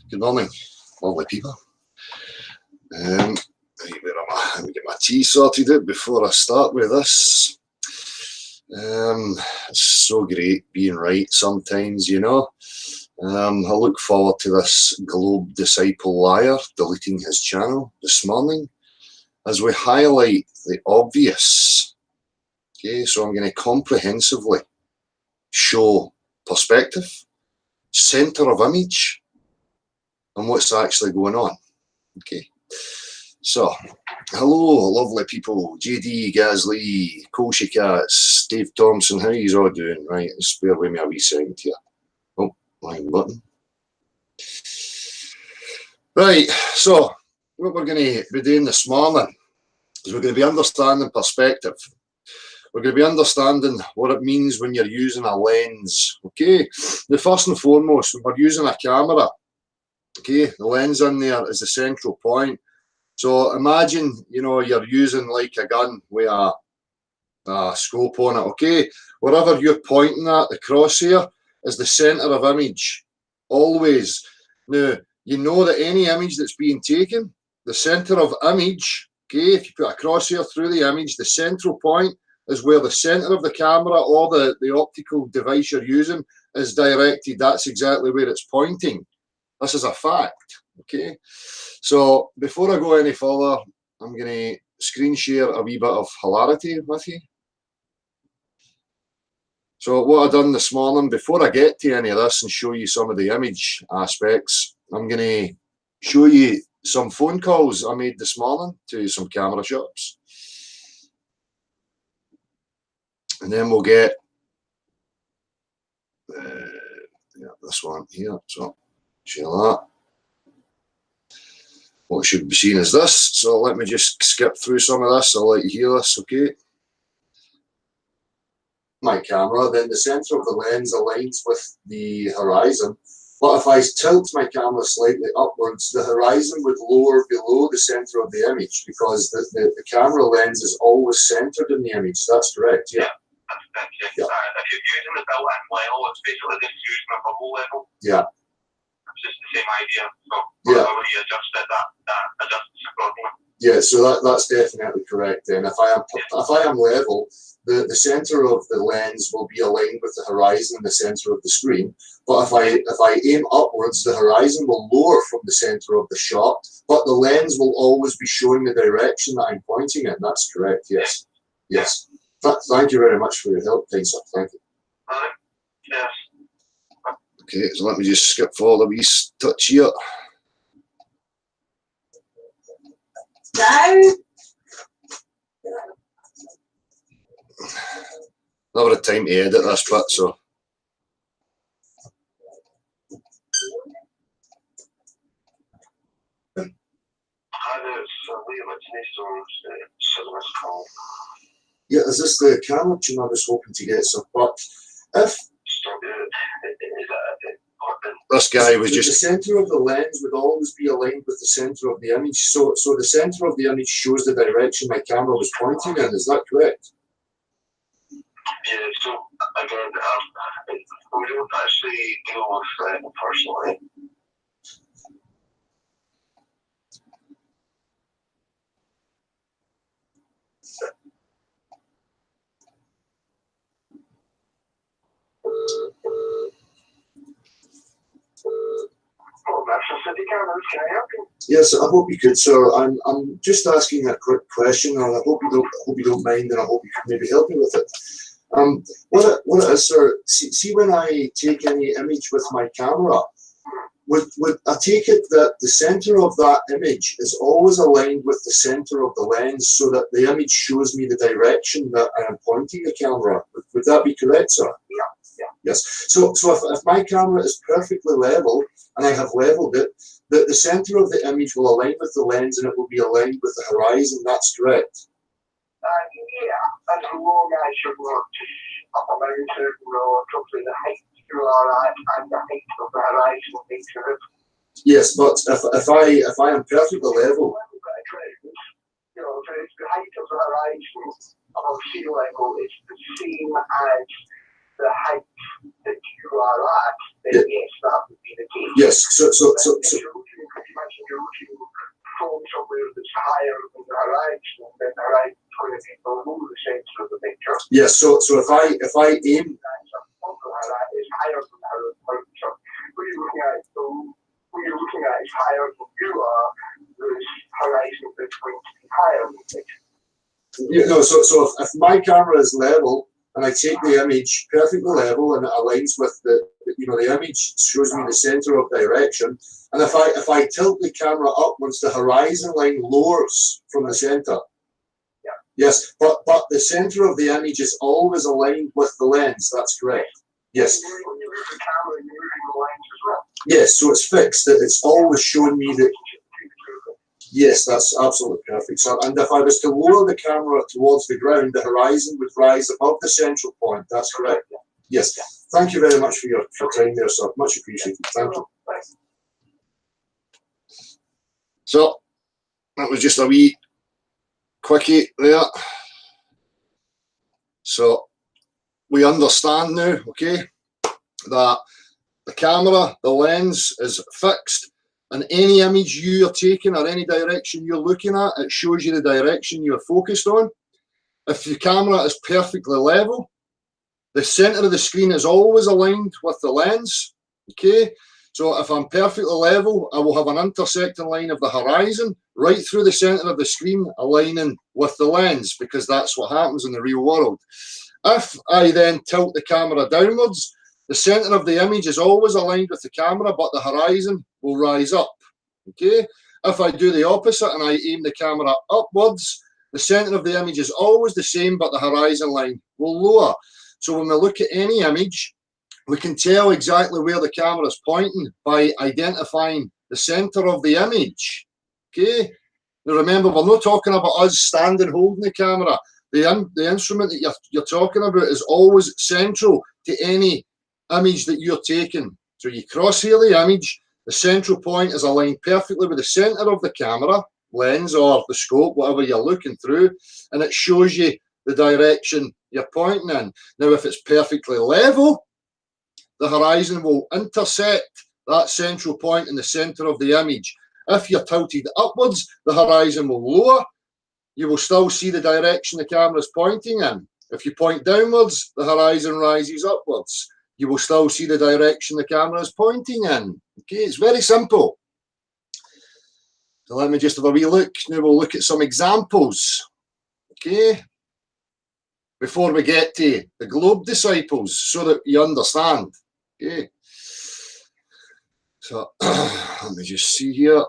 Good morning, lovely people. Where am I? Let me get my tea sorted out before I start with this. It's so great being right sometimes, you know. I look forward to this Globe Disciple liar deleting his channel this morning as we highlight the obvious. Okay, so I'm going to comprehensively show perspective, centre of image, and what's actually going on. Okay, so hello lovely people, JD, Gazlee, Koshy Cats, Dave Thompson, how you all doing? Right, just bear with me a wee second here. Oh, wrong button. Right, so what we're going to be doing this morning is we're going to be understanding perspective. We're going to be understanding what it means when you're using a lens. Okay, the first and foremost, when we're using a camera, okay, the lens in there is the central point. So imagine, you know, you're using like a gun with a scope on it, okay? Wherever you're pointing at, the crosshair is the centre of image, always. Now, you know that any image that's being taken, the centre of image, okay, if you put a crosshair through the image, the central point is where the centre of the camera or the optical device you're using is directed. That's exactly where it's pointing. This is a fact, okay? So before I go any further, I'm going to screen share a wee bit of hilarity with you. So what I've done this morning, before I get to any of this and show you some of the image aspects, I'm going to show you some phone calls I made this morning to some camera shops. And then we'll get this one here. So share that. What should be seen as this. So let me just skip through some of this. I'll let you hear this, okay? My camera, then the centre of the lens aligns with the horizon. But if I tilt my camera slightly upwards, the horizon would lower below the centre of the image because the camera lens is always centred in the image. That's correct, yeah. That's correct, yeah. If you're using the built-in level, it's basically just using a bubble level. Yeah. It's just the same idea. So whenever you adjust it, that adjusts accordingly. Yeah, so that's definitely correct then. If I am level, the centre of the lens will be aligned with the horizon in the centre of the screen. But if I aim upwards, the horizon will lower from the centre of the shot, but the lens will always be showing the direction that I'm pointing in. That's correct, yes. Yes. Thank you very much for your help, kind sir. Thank you. Yes. Okay, so let me just skip forward a wee touch here. No. Never had time to edit this bit, so. Yeah, is this the camera tune I was hoping to get some? But if this guy was just the centre of the lens would always be aligned with the centre of the image. So the centre of the image shows the direction my camera was pointing in. Is that correct? Yeah. So again, we don't actually deal with personally. Yes, I hope you could, sir. I'm just asking a quick question, and I hope you don't mind, and I hope you could maybe help me with it. What it is, sir? See, when I take any image with my camera, would I take it that the centre of that image is always aligned with the centre of the lens, so that the image shows me the direction that I am pointing the camera? Would that be correct, sir? Yeah. Yes. So if my camera is perfectly level and I have leveled it, the centre of the image will align with the lens and it will be aligned with the horizon. That's correct. Yeah, as long as you're not up a mountain or probably the height you are at and the height of the horizon makes a difference. Yes, but if I am perfectly level. You know, if the height of the horizon above sea level is the same as the height that you are at, then yes, that would be the case. Yes, so if you're looking, imagine you're looking from somewhere that's higher than the horizon, then the horizon is going to be below the centre of the picture. Yes, so if I aim, that is higher than the horizon. What you're looking at is higher than you are. The horizon that's going to be higher than the picture. So if my camera is level and I take the image perfectly level and it aligns with the image shows me the center of direction, and if I tilt the camera upwards, the horizon line lowers from the center. Yeah. Yes, but the center of the image is always aligned with the lens. That's correct. Yes. When you move the camera, you're moving the lens as well. Yes, so it's fixed. It's always showing me that. Yes, that's absolutely perfect. So, and if I was to lower the camera towards the ground, the horizon would rise above the central point. That's correct. Yes. Thank you very much for your time there, sir. Much appreciated. Thank you. So, that was just a wee quickie there. So, we understand now, okay, that the camera, the lens is fixed. And any image you are taking or any direction you're looking at, it shows you the direction you're focused on. If the camera is perfectly level, the center of the screen is always aligned with the lens. Okay, so if I'm perfectly level, I will have an intersecting line of the horizon right through the center of the screen, aligning with the lens, because that's what happens in the real world. If I then tilt the camera downwards, the center of the image is always aligned with the camera, but the horizon will rise up. Okay. If I do the opposite and I aim the camera upwards, the center of the image is always the same, but the horizon line will lower. So when we look at any image, we can tell exactly where the camera is pointing by identifying the center of the image. Okay. Now remember, we're not talking about us standing holding the camera. The instrument that you're talking about is always central to any image that you're taking. So you crosshair the image, the central point is aligned perfectly with the center of the camera, lens or the scope, whatever you're looking through, and it shows you the direction you're pointing in. Now, if it's perfectly level, the horizon will intersect that central point in the center of the image. If you're tilted upwards, the horizon will lower. You will still see the direction the camera is pointing in. If you point downwards, the horizon rises upwards. You will still see the direction the camera is pointing in. Okay, it's very simple. So let me just have a wee look. Now we'll look at some examples. Okay, before we get to the globe disciples, so that you understand. Okay, so let me just see here.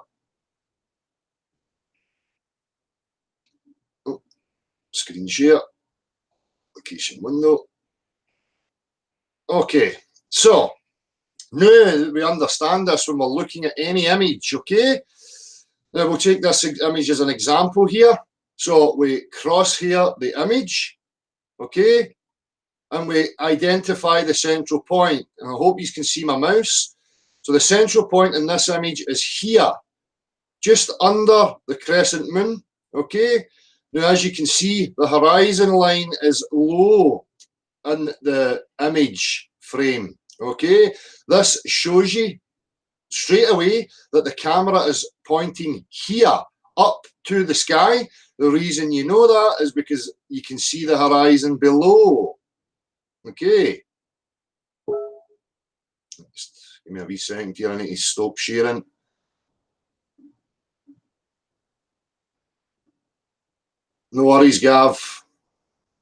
Oh, screen share, application window. Okay, so now we understand this when we're looking at any image, okay? Now we'll take this image as an example here. So we crosshair the image, okay? And we identify the central point. And I hope you can see my mouse. So the central point in this image is here, just under the crescent moon, okay? Now, as you can see, the horizon line is low in the image frame. Okay, this shows you straight away that the camera is pointing here up to the sky. The reason you know that is because you can see the horizon below. Okay, just give me a wee second here. I need to stop sharing. No worries, Gav.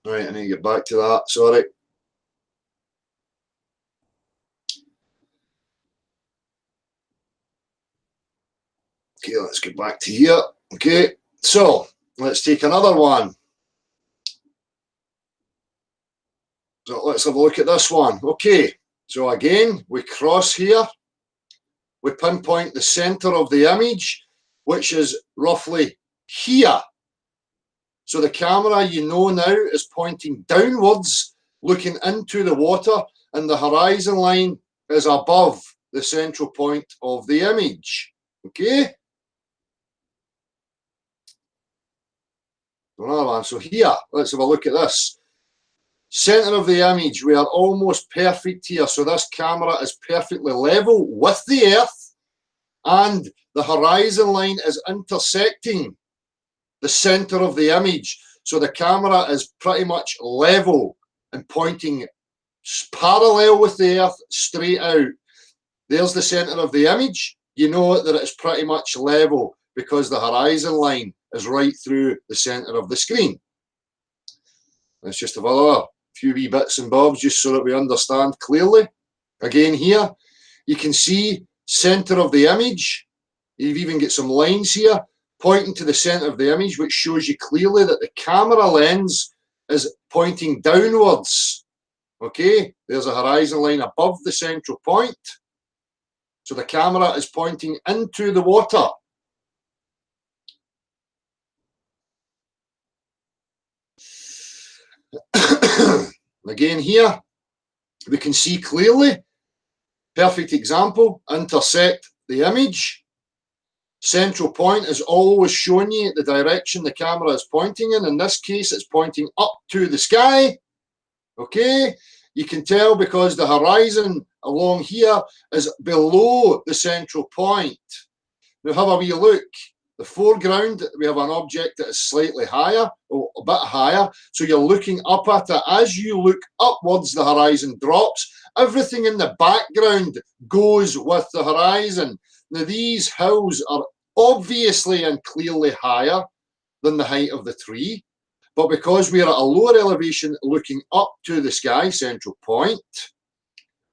Right, I need to get back to that. Sorry. Okay, let's get back to here. Okay, so let's take another one. So let's have a look at this one. Okay, so again, we cross here. We pinpoint the center of the image, which is roughly here. So the camera, you know now, is pointing downwards, looking into the water, and the horizon line is above the central point of the image. Okay? Another one. So here, let's have a look at this. Center of the image, we are almost perfect here. So this camera is perfectly level with the Earth, and the horizon line is intersecting the center of the image. So the camera is pretty much level and pointing parallel with the Earth, straight out. There's the center of the image. You know that it's pretty much level because the horizon line is right through the center of the screen. Let's just have a few wee bits and bobs just so that we understand clearly. Again here, you can see center of the image. You've even got some lines here pointing to the center of the image, which shows you clearly that the camera lens is pointing downwards. Okay, there's a horizon line above the central point. So the camera is pointing into the water. Again here, we can see clearly, perfect example, intersect the image. Central point is always showing you the direction the camera is pointing in. In this case, it's pointing up to the sky. Okay, you can tell because the horizon along here is below the central point. Now have a wee look. The foreground, we have an object that is slightly higher, or a bit higher, so you're looking up at it. As you look upwards, the horizon drops. Everything in the background goes with the horizon. Now these hills are obviously and clearly higher than the height of the tree, but because we are at a lower elevation looking up to the sky, central point,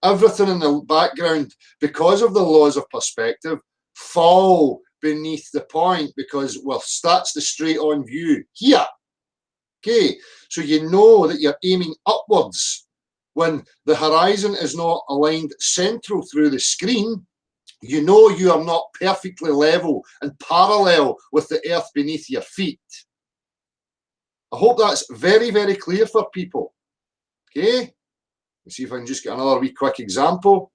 everything in the background, because of the laws of perspective, fall beneath the point because, well, that's the straight on view here. Okay, so you know that you're aiming upwards. When the horizon is not aligned central through the screen, you know you are not perfectly level and parallel with the earth beneath your feet. I hope that's very, very clear for people. Okay, let's see if I can just get another wee quick example.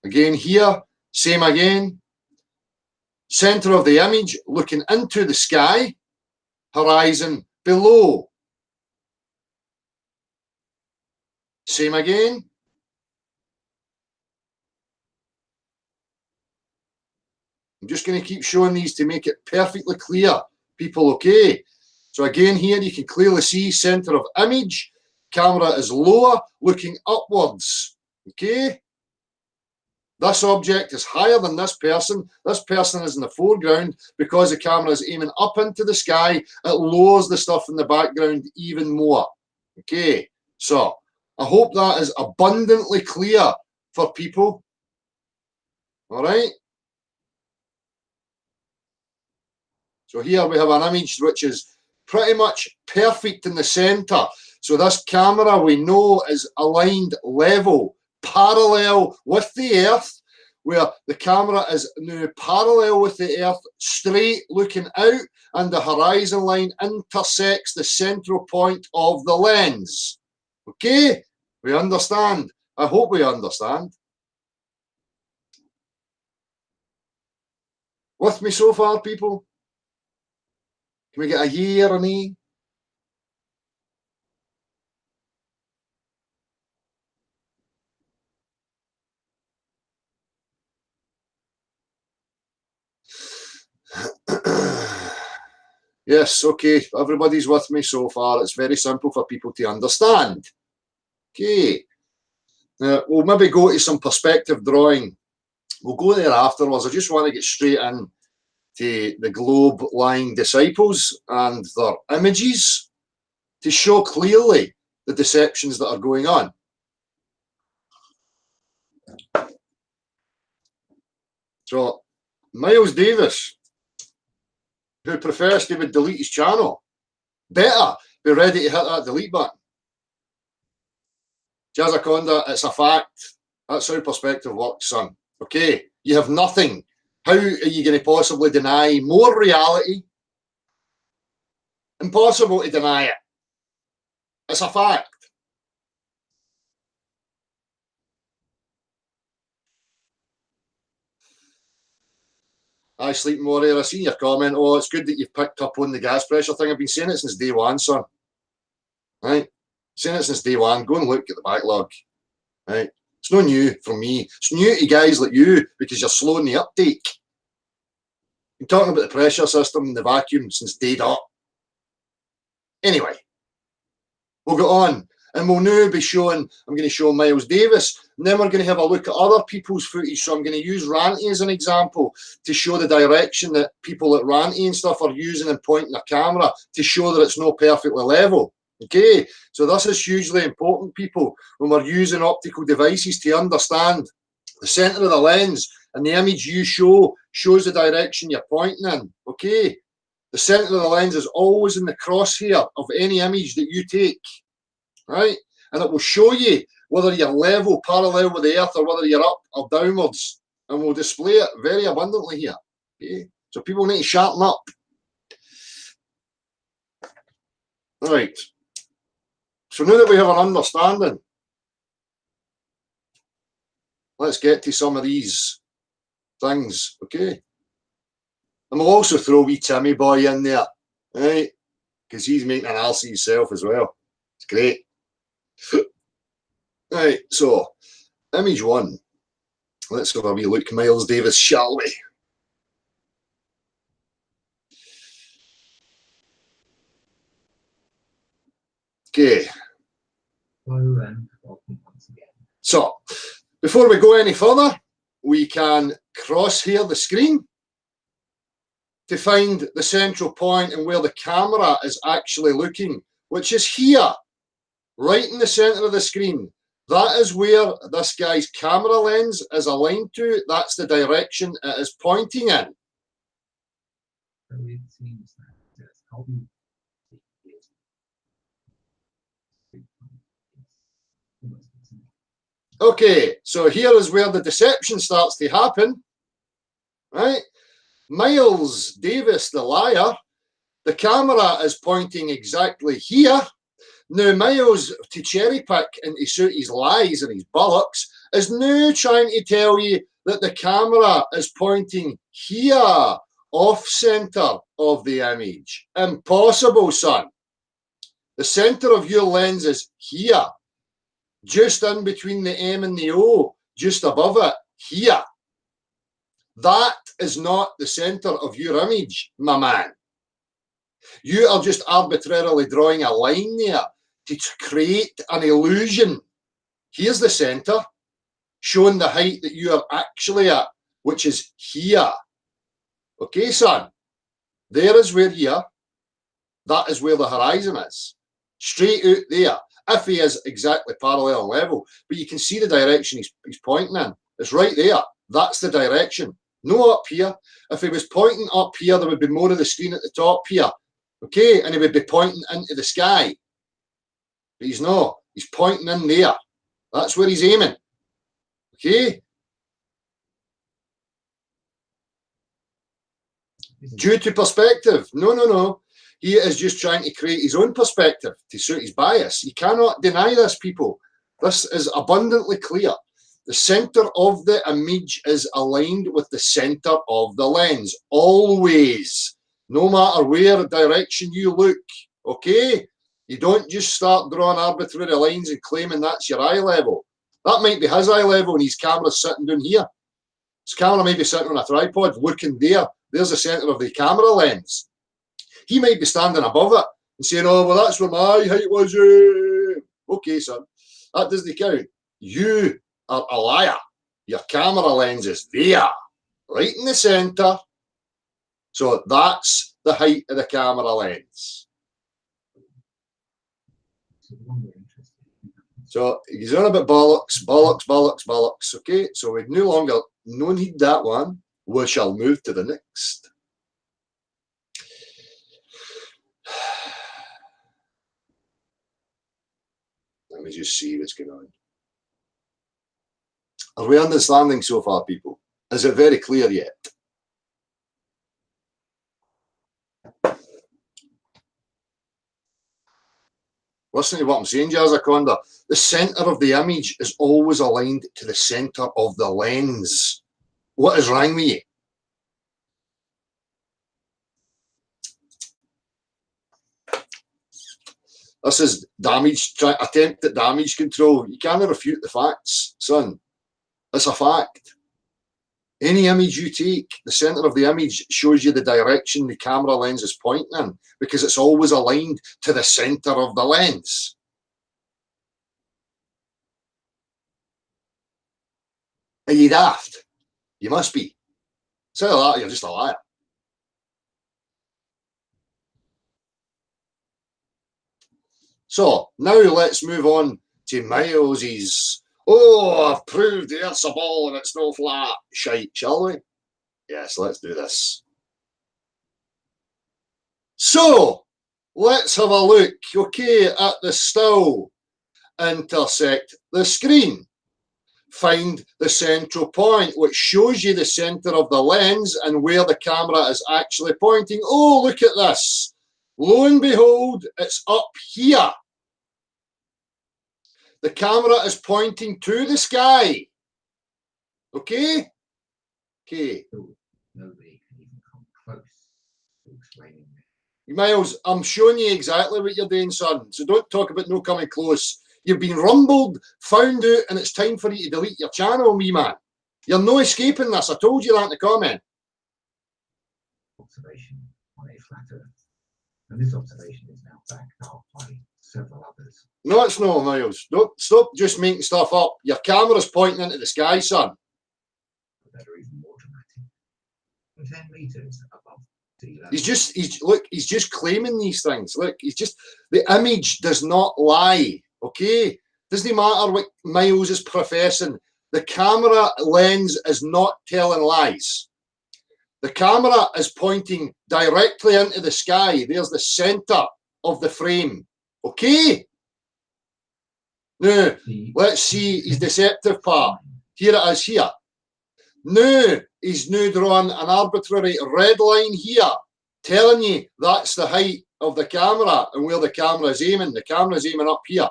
Again here, same again. Center of the image, looking into the sky, horizon below. Same again. I'm just going to keep showing these to make it perfectly clear, people, okay? So again here, you can clearly see center of image, camera is lower, looking upwards, okay? This object is higher than this person. This person is in the foreground. Because the camera is aiming up into the sky, it lowers the stuff in the background even more. Okay, so I hope that is abundantly clear for people. All right. So here we have an image which is pretty much perfect in the center. So this camera we know is aligned level, parallel with the earth, where the camera is now parallel with the earth, straight looking out, and the horizon line intersects the central point of the lens. Okay, we understand. I hope we understand. With me so far, people? Can we get a yay or a nay? Yes, okay, everybody's with me so far. It's very simple for people to understand. Okay, now we'll maybe go to some perspective drawing. We'll go there afterwards. I just want to get straight in to the globe-lying disciples and their images to show clearly the deceptions that are going on. So, Miles Davis, who prefers to delete his channel, better be ready to hit that delete button. Jazzaconda, it's a fact. That's how perspective works, son. Okay, you have nothing. How are you going to possibly deny more reality? Impossible to deny it. It's a fact. Aye, Sleeping Warrior, I seen your comment. Oh, it's good that you've picked up on the gas pressure thing. I've been saying it since day one, son. Right? Saying it since day one. Go and look at the backlog. Right? It's no new for me. It's new to guys like you because you're slowing the uptake. I'm talking about the pressure system and the vacuum since day dot. Anyway, we'll go on. And we'll now be showing, I'm going to show Miles Davis, and then we're going to have a look at other people's footage. So I'm going to use Ranty as an example to show the direction that people at Ranty and stuff are using and pointing their camera to show that it's not perfectly level. Okay, so this is hugely important, people, when we're using optical devices to understand the center of the lens and the image you show shows the direction you're pointing in. Okay, the center of the lens is always in the crosshair of any image that you take. Right, and it will show you whether you're level, parallel with the earth, or whether you're up or downwards, and we'll display it very abundantly here. Okay, so people need to sharpen up. Right, so now that we have an understanding, let's get to some of these things. Okay, and we'll also throw wee Timmy boy in there, right, because he's making an ass of himself as well. It's great. Right, so image one. Let's have a wee look, Miles Davis, shall we? Okay. So before we go any further, we can crosshair the screen to find the central point and where the camera is actually looking, which is here. Right in the center of the screen. That is where this guy's camera lens is aligned to. That's the direction it is pointing in. Okay, so here is where the deception starts to happen. Right? Miles Davis, the liar, the camera is pointing exactly here. Now, Miles, to cherry pick and to suit his lies and his bollocks, is now trying to tell you that the camera is pointing here, off centre of the image. Impossible, son. The centre of your lens is here, just in between the M and the O, just above it, here. That is not the centre of your image, my man. You are just arbitrarily drawing a line there to create an illusion. Here's the center, showing the height that you are actually at, which is here. Okay, son? There is where you are. That is where the horizon is. Straight out there. If he is exactly parallel and level. But you can see the direction he's pointing in. It's right there. That's the direction. No up here. If he was pointing up here, there would be more of the screen at the top here. Okay? And he would be pointing into the sky. But he's not. He's pointing in there. That's where he's aiming. Okay? Due to perspective. No. He is just trying to create his own perspective to suit his bias. You cannot deny this, people. This is abundantly clear. The center of the image is aligned with the center of the lens. Always. No matter where direction you look. Okay? You don't just start drawing arbitrary lines and claiming that's your eye level. That might be his eye level and his camera's sitting down here. His camera may be sitting on a tripod looking there. There's the centre of the camera lens. He might be standing above it and saying, oh, well, that's where my height was. Okay, son. That doesn't count. You are a liar. Your camera lens is there, right in the centre. So that's the height of the camera lens. So he's on about bollocks. Okay, so we no need that one. We shall move to the next. Let me just see what's going on. Are we understanding so far, people? Is it very clear yet? Listen to what I'm saying, Jazzaconda. The centre of the image is always aligned to the centre of the lens. What is wrong with you? This is attempt at damage control. You can't refute the facts, son. It's a fact. Any image you take, the center of the image shows you the direction the camera lens is pointing in, because it's always aligned to the center of the lens. Are you daft? You must be. Instead of that, you're just a liar. So now let's move on to Miles's, oh, I've proved the Earth's a ball and it's no flat shite, shall we? Yes, let's do this. So let's have a look, okay, at the still. Intersect the screen. Find the central point, which shows you the center of the lens and where the camera is actually pointing. Oh, look at this. Lo and behold, it's up here. The camera is pointing to the sky. Okay? Okay. Nobody can even come close to explaining it. Miles, I'm showing you exactly what you're doing, son. So don't talk about no coming close. You've been rumbled, found out, and it's time for you to delete your channel, wee man. You're no escaping this. I told you that in the comment. Observation on a flat Earth. And this observation is now backed up by several others. No, it's not, Miles. Don't stop just making stuff up. Your camera's pointing into the sky, son. That are even more dramatic. 10 meters above sea level. He's just claiming these things. Look, the image does not lie. Okay? Doesn't matter what Miles is professing. The camera lens is not telling lies. The camera is pointing directly into the sky. There's the center of the frame. Okay? Now, let's see his deceptive part. Here it is here. Now, he's now drawn an arbitrary red line here, telling you that's the height of the camera and where the camera is aiming. The camera is aiming up here.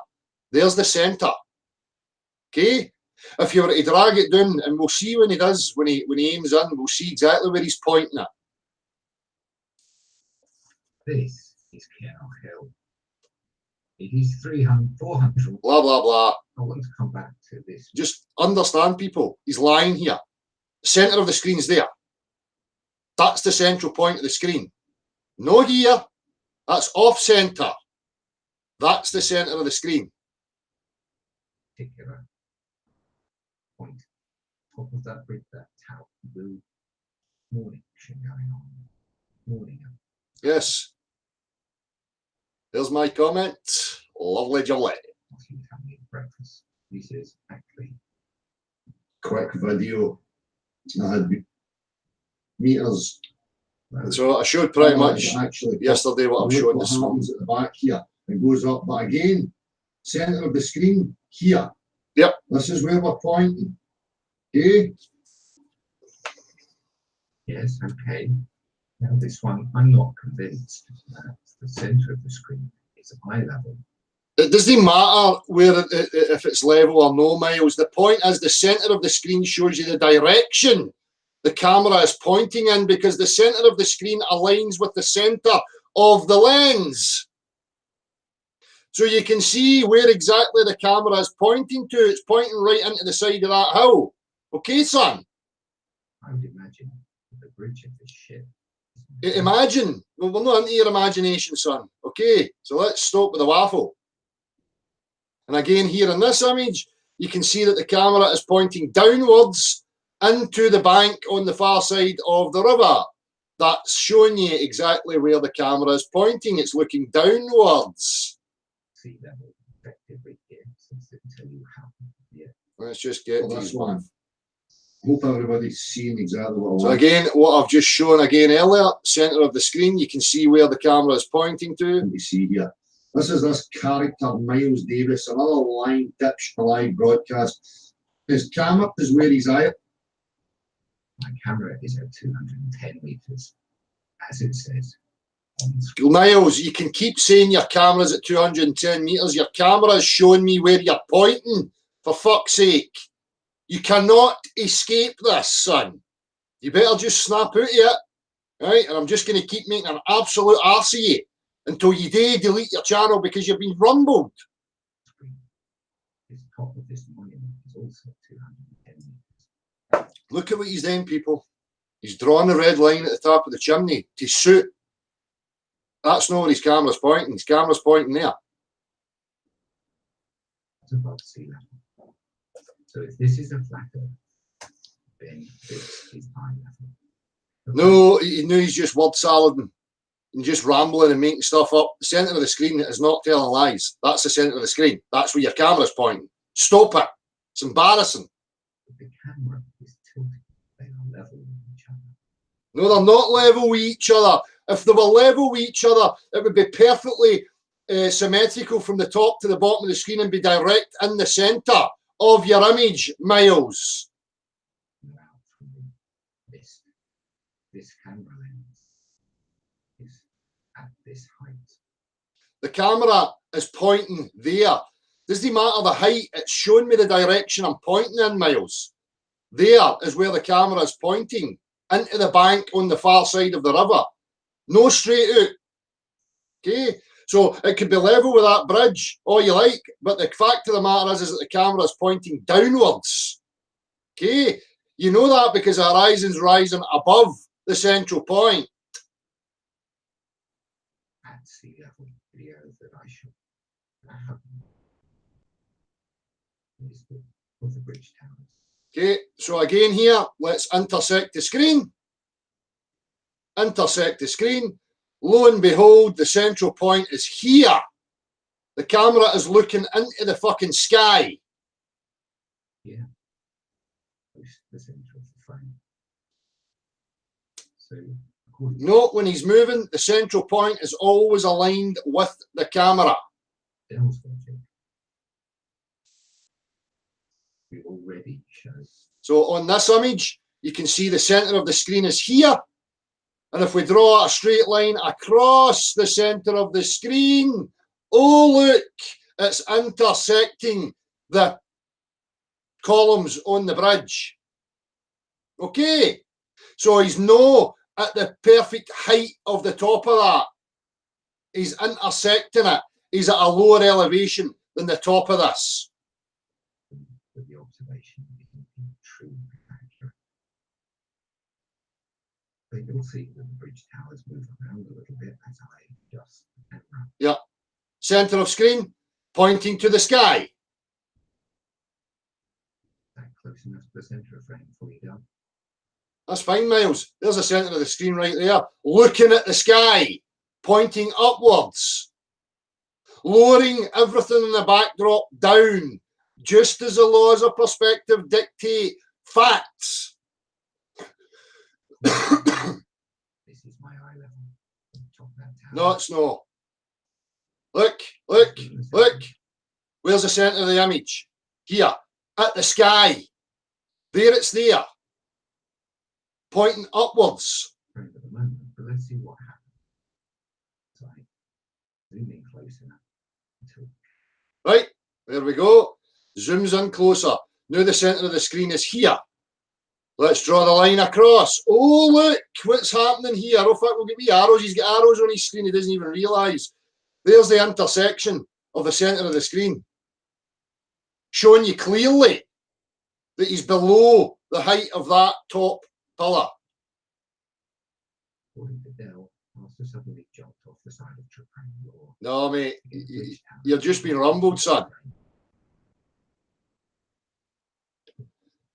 There's the center. Okay? If you were to drag it down, and we'll see when he does, when he aims in, we'll see exactly where he's pointing at. This is Cannock Hill. It is 400. Blah, blah, blah. I want to come back to this. Just understand, people. He's lying here. The center of the screen's there. That's the central point of the screen. No here. That's off center. That's the center of the screen. Particular point. Top of that bridge, that tower, blue morning action going on. Morning. Yes. There's my comment. Lovely jubbly. Breakfast. This is actually Quick video. I had meters. So I showed pretty much actually yesterday what I'm showing what this morning. happens at the back here. It goes up, but again, center of the screen here. Yep. This is where we're pointing. Okay. yes, okay. Now this one, I'm not convinced that the center of the screen is eye level. It doesn't matter where if it's level or no, Miles. The point is the center of the screen shows you the direction the camera is pointing in, because the center of the screen aligns with the center of the lens. So you can see where exactly the camera is pointing to. It's pointing right into the side of that hill. Okay, son? I would imagine the bridge of the ship. Imagine. Well, we're not into your imagination, son. Okay, so let's stop with the waffle. And again, here in this image, you can see that the camera is pointing downwards into the bank on the far side of the river. That's showing you exactly where the camera is pointing. It's looking downwards. Sea level effectively here, since it tell you how. Yeah. Let's just get Well, these this one. Hope everybody's seeing exactly what I So want. again, what I've just shown again earlier, center of the screen, you can see where the camera is pointing to. We see here. This is this character, Miles Davis, another line ditch the live broadcast. His camera is where he's at. My camera is at 210 meters, as it says on the screen. Miles, you can keep saying your camera's at 210 meters. Your camera is showing me where you're pointing, for fuck's sake. You cannot escape this, son. You better just snap out of it, right? And I'm just going to keep making an absolute arse of you until you delete your channel because you've been rumbled. Screen. This top of this monument is also 210 meters. Look at what he's doing, people. He's drawn the red line at the top of the chimney to suit. That's not where his camera's pointing. His camera's pointing there. It's above sea level. So if this is a flat Earth, then this is high level. No, he's just word salading and just rambling and making stuff up. The centre of the screen is not telling lies. That's the centre of the screen. That's where your camera's pointing. Stop it. It's embarrassing. The camera is tilted. They are level with each other. No, they're not level with each other. If they were level with each other, it would be perfectly symmetrical from the top to the bottom of the screen and be direct in the centre of your image, Miles. Now, from this camera lens is at this height. The camera is pointing there. Doesn't matter the height, it's showing me the direction I'm pointing in, Miles. There is where the camera is pointing, into the bank on the far side of the river. No straight out. Okay, so it could be level with that bridge, all you like, but the fact of the matter is that the camera is pointing downwards. Okay, you know that because the horizon's rising above the central point. At sea level video that I should is the bridge towers. Okay, so again here, let's intersect the screen. Intersect the screen. Lo and behold, the central point is here. The camera is looking into the fucking sky. Yeah. The center of the frame. So according Note when he's moving, the central point is always aligned with the camera. to Dell's logic, we already show So on this image, you can see the center of the screen is here. And if we draw a straight line across the center of the screen, oh look, it's intersecting the columns on the bridge. Okay, so he's no at the perfect height of the top of that. He's intersecting it. He's at a lower elevation than the top of this. that the observation isn't true and accurate. But you'll see that the bridge towers move around a little bit as I adjust the camera. Center of screen, pointing to the sky. That close enough to the center of frame for you done. That's fine, Miles. There's the center of the screen right there. Looking at the sky, pointing upwards. Lowering everything in the backdrop down, just as the laws of perspective dictate facts. This is my eye level. Top of that tower. No, it's not. Look, look, look. Where's the center of the image? Here, at the sky. There it's there. Pointing upwards. Frame at the moment, but let's see what happens. So I zoom in close enough until Right, there we go. Zooms in closer. Now the center of the screen is here. Let's draw the line across. Oh, look, what's happening here? Oh, fuck, we'll get wee arrows. He's got arrows on his screen. He doesn't even realise. There's the intersection of the centre of the screen. Showing you clearly that he's below the height of that top pillar. according to Dell, also suddenly jumped off the side of Triangle. No, mate, you're just being rumbled, son.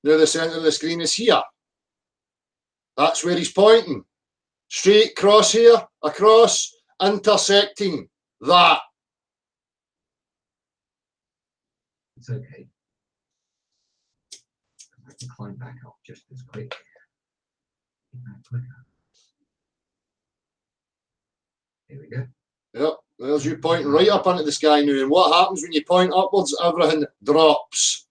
Now the centre of the screen is here. That's where he's pointing. Straight cross here, across, intersecting that. It's okay. I can climb back up just as quick. Keep that quicker. Here we go. Yep, there's you pointing right up into the sky now. And what happens when you point upwards? Everything drops.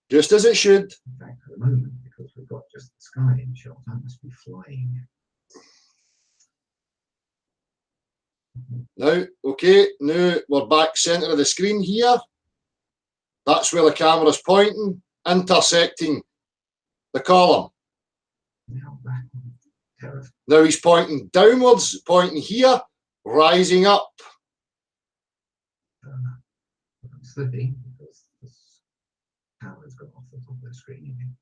Just as it should. In fact, at the moment, because we've got just the sky in shot, I must be flying. Now, okay, now we're back centre of the screen here. That's where the camera's pointing, intersecting the column. Now back on Terra. Now he's pointing downwards, pointing here. rising up. I'm slipping because this power's gone off the top of the screen again.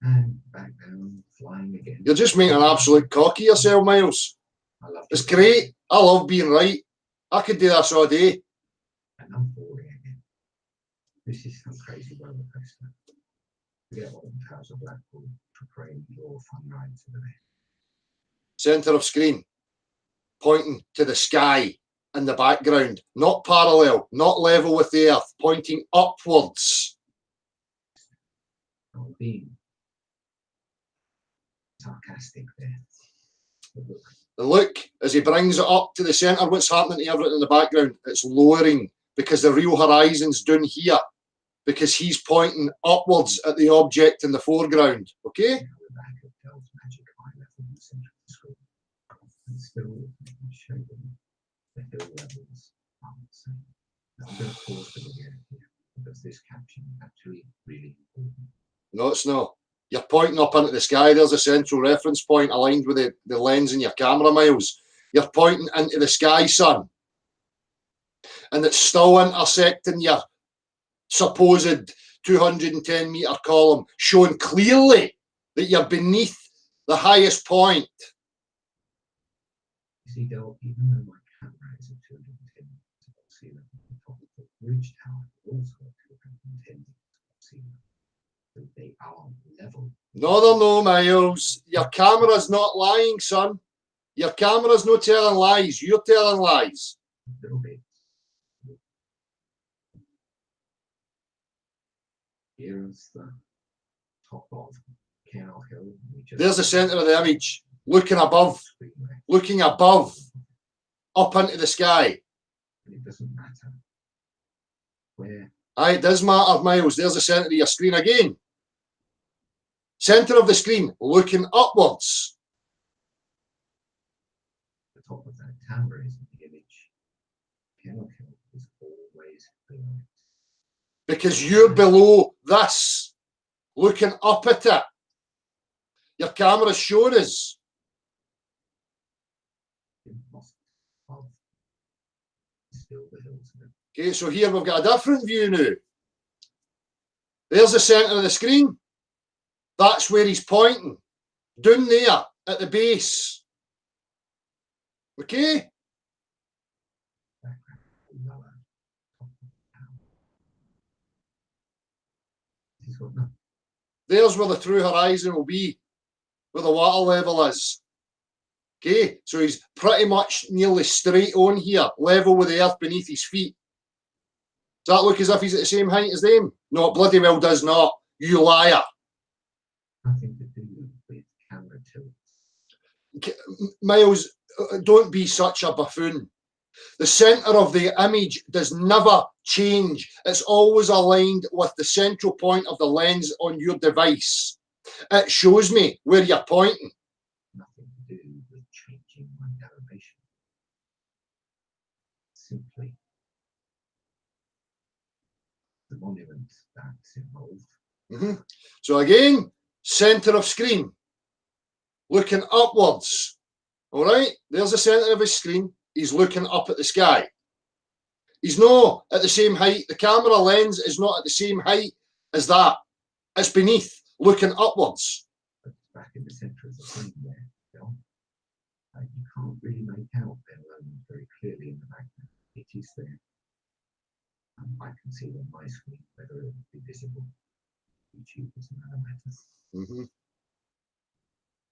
And back down, flying again. You're just making an absolute cock of yourself, Miles. I love It's it. great. I love being right. I could do this all day. And I'm falling again. This is some crazy roller coaster. Forget what the Towers of Blackpool to pray your fun ride to the day. Centre of screen, pointing to the sky in the background, not parallel, not level with the earth, pointing upwards. I'm being sarcastic there. But look, And look, as he brings it up to the centre, what's happening to everything in the background? It's lowering because the real horizon's down here, because he's pointing upwards at the object in the foreground. Okay? you know, the back of Dell's magic eye level in the centre of the screen. And still show them the hill levels are the same. Now I'm going to pause the video here because this caption is actually really important. No, it's not. You're pointing up into the sky. There's a central reference point aligned with the lens in your camera, Miles. You're pointing into the sky, son. And it's still intersecting your supposed 210 metre column, showing clearly that you're beneath the highest point. You see, Dell, even though my camera is at 210 meters above sea level, the top of the bridge tower is also at 210 meters above sea level. So they are level. No, they're no, Miles. Your camera's not lying, son. Your camera's not telling lies. You're telling lies. A little bit. Here's the top of Canal Hill. We just There's the centre of the image, looking above, Screenway. looking above, up into the sky. And it doesn't matter where Aye, it does matter, Miles. There's the centre of your screen again. Centre of the screen, looking upwards. the top of that tower is in the image. Canal Hill is always below it. Because you're below this, looking up at it. Your camera's showing us. You must have still the hills of it. Okay, so here we've got a different view now. There's the centre of the screen. That's where he's pointing. Down there at the base. Okay? Background lower, top of the tower. This is what no, There's where the true horizon will be, where the water level is. Okay, so he's pretty much nearly straight on here, level with the earth beneath his feet. Does that look as if he's at the same height as them? No, it bloody well does not. You liar. nothing to do with camera tilt. Miles, don't be such a buffoon. The centre of the image does never change. It's always aligned with the central point of the lens on your device. It shows me where you're pointing. Nothing to do with changing my derivation. Simply the monument that's involved. Mhm. So again, centre of screen, looking upwards. All right, there's the centre of his screen. He's looking up at the sky. He's not at the same height. The camera lens is not at the same height as that. It's beneath, looking upwards. But it's back in the centre of the screen there, Bill. You can't really make out their lines very clearly in the background. It is there. I can see it on my screen, whether it will be visible. YouTube is another matter. Mm-hmm.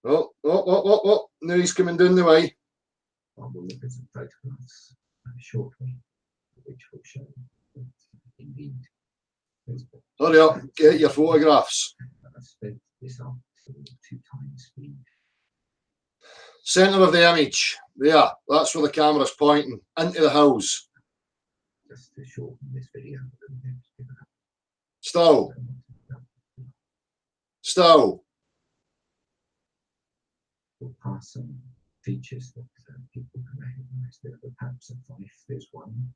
Oh, now he's coming down the way. I will look at some photographs shortly, which will show that indeed there's Hurry up, get your photographs. I've sped this up to 2 times speed. Centre of the image. There, that's where the camera's pointing, into the hills. Just to shorten this video a little bit. given up Still, so much. still. We'll pass some features that people can recognise. There are perhaps a 5, there's one.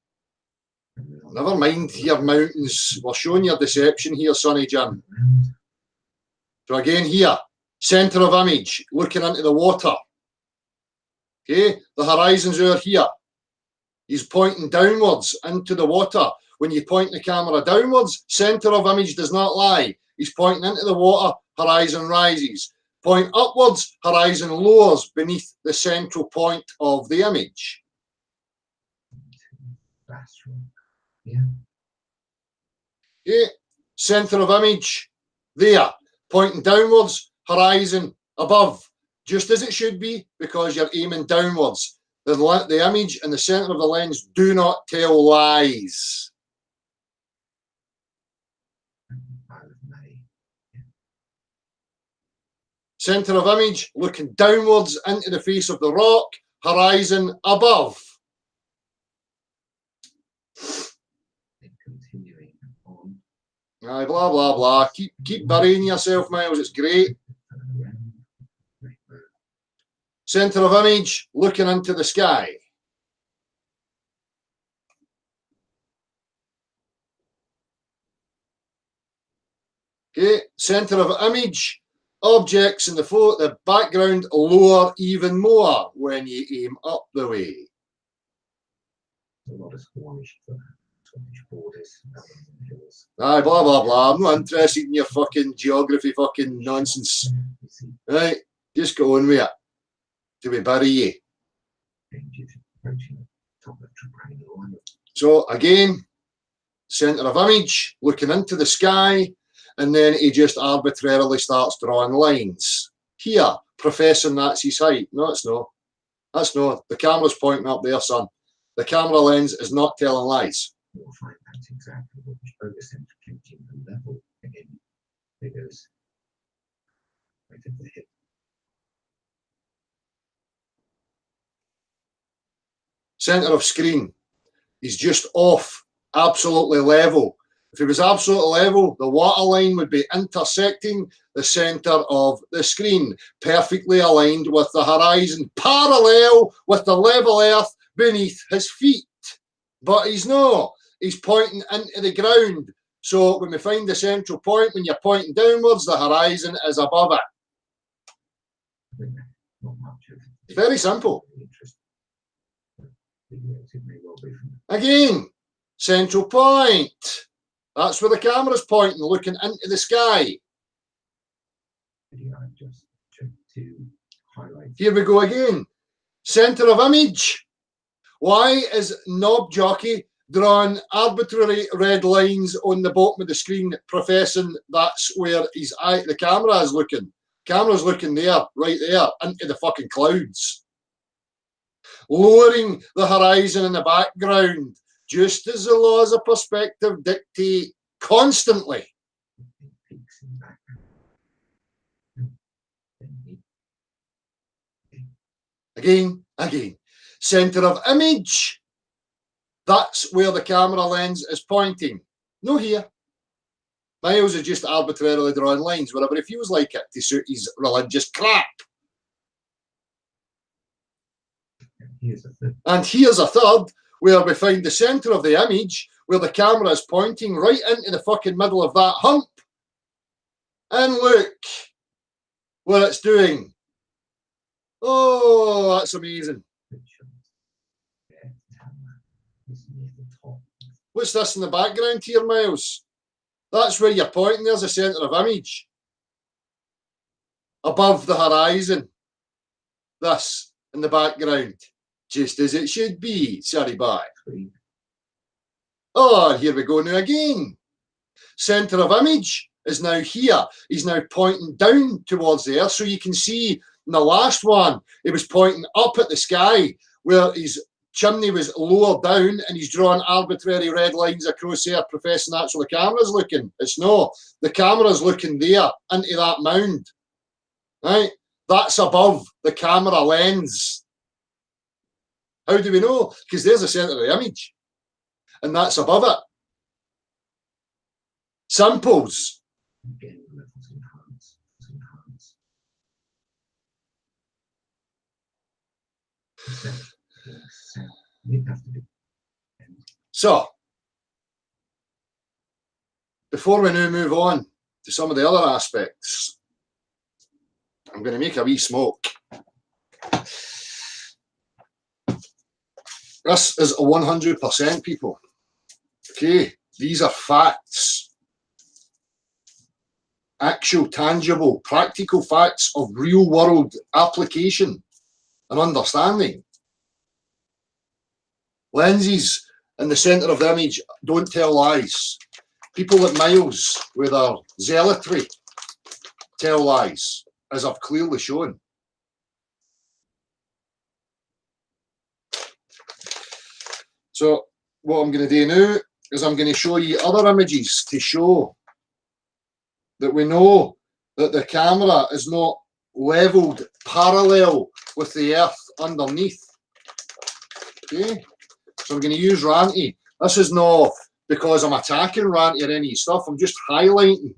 And then Never mind your mountains. We're showing your deception here, Sonny Jim. around. So again here, centre of image, looking into the water. Okay, the horizon's over here. He's pointing downwards into the water. When you point the camera downwards, center of image does not lie. He's pointing into the water, horizon rises. Point upwards, horizon lowers beneath the central point of the image. That's right. Yeah. Okay, center of image, there. Pointing downwards, horizon above. Just as it should be, because you're aiming downwards. The image and the center of the lens do not tell lies. Center of image, looking downwards into the face of the rock, horizon above. Continuing on. Aye, blah, blah, blah. Keep burying yourself, Miles. It's great. Center of image, looking into the sky. Okay, center of image, objects in the background lower even more when you aim up the way. A lot of Scottish borders, hills. Aye, blah, blah, blah. I'm not interested in your fucking geography fucking nonsense. Right, just go on with it. Do we bury you? So again, center of image, looking into the sky, and then he just arbitrarily starts drawing lines. Here, professing that's his height. No, it's not. That's not. The camera's pointing up there, son. The camera lens is not telling lies. You'll find that's exactly what was focused into changing the level again. Figures right at the hip. Center of screen. He's just off, absolutely level. If he was absolutely level, the waterline would be intersecting the center of the screen, perfectly aligned with the horizon, parallel with the level earth beneath his feet. But he's not. He's pointing into the ground. So when we find the central point, when you're pointing downwards, the horizon is above it. Not much of It's very simple. it may well be from Again, central point. That's where the camera's pointing, looking into the sky. the video I've just checked to highlight. Here we go again. Center of image. Why is Knob Jockey drawing arbitrary red lines on the bottom of the screen, professing that's where his eye, the camera is looking? Camera's looking there, right there, into the fucking clouds. Lowering the horizon in the background, just as the laws of perspective dictate constantly. Peaks in the background. Again. Center of image. That's where the camera lens is pointing. No here. Miles is just arbitrarily drawing lines wherever he feels like it to suit his religious crap. And here's a third, where we find the center of the image, where the camera is pointing right into the fucking middle of that hump. And look what it's doing. Oh, that's amazing. What's this in the background here, Miles? That's where you're pointing. There's a center of image. Above the horizon. This in the background. Just as it should be. Sorry, bye. Oh, here we go now again. Center of image is now here. He's now pointing down towards there. So you can see in the last one, he was pointing up at the sky where his chimney was lower down and he's drawing arbitrary red lines across there, professing that's where the camera's looking. It's no. The camera's looking there into that mound. Right? That's above the camera lens. How do we know? Because there's the center of the image. And that's above it. Samples. So, before we now move on to some of the other aspects, I'm going to make a wee smoke. This is a 100%, people. Okay, these are facts. Actual, tangible, practical facts of real world application and understanding. Lenses in the centre of the image don't tell lies. People at Miles with their zealotry tell lies, as I've clearly shown. So what I'm going to do now is I'm going to show you other images to show that we know that the camera is not levelled parallel with the earth underneath. Okay, so I'm going to use Ranty. This is not because I'm attacking Ranty or any stuff. I'm just highlighting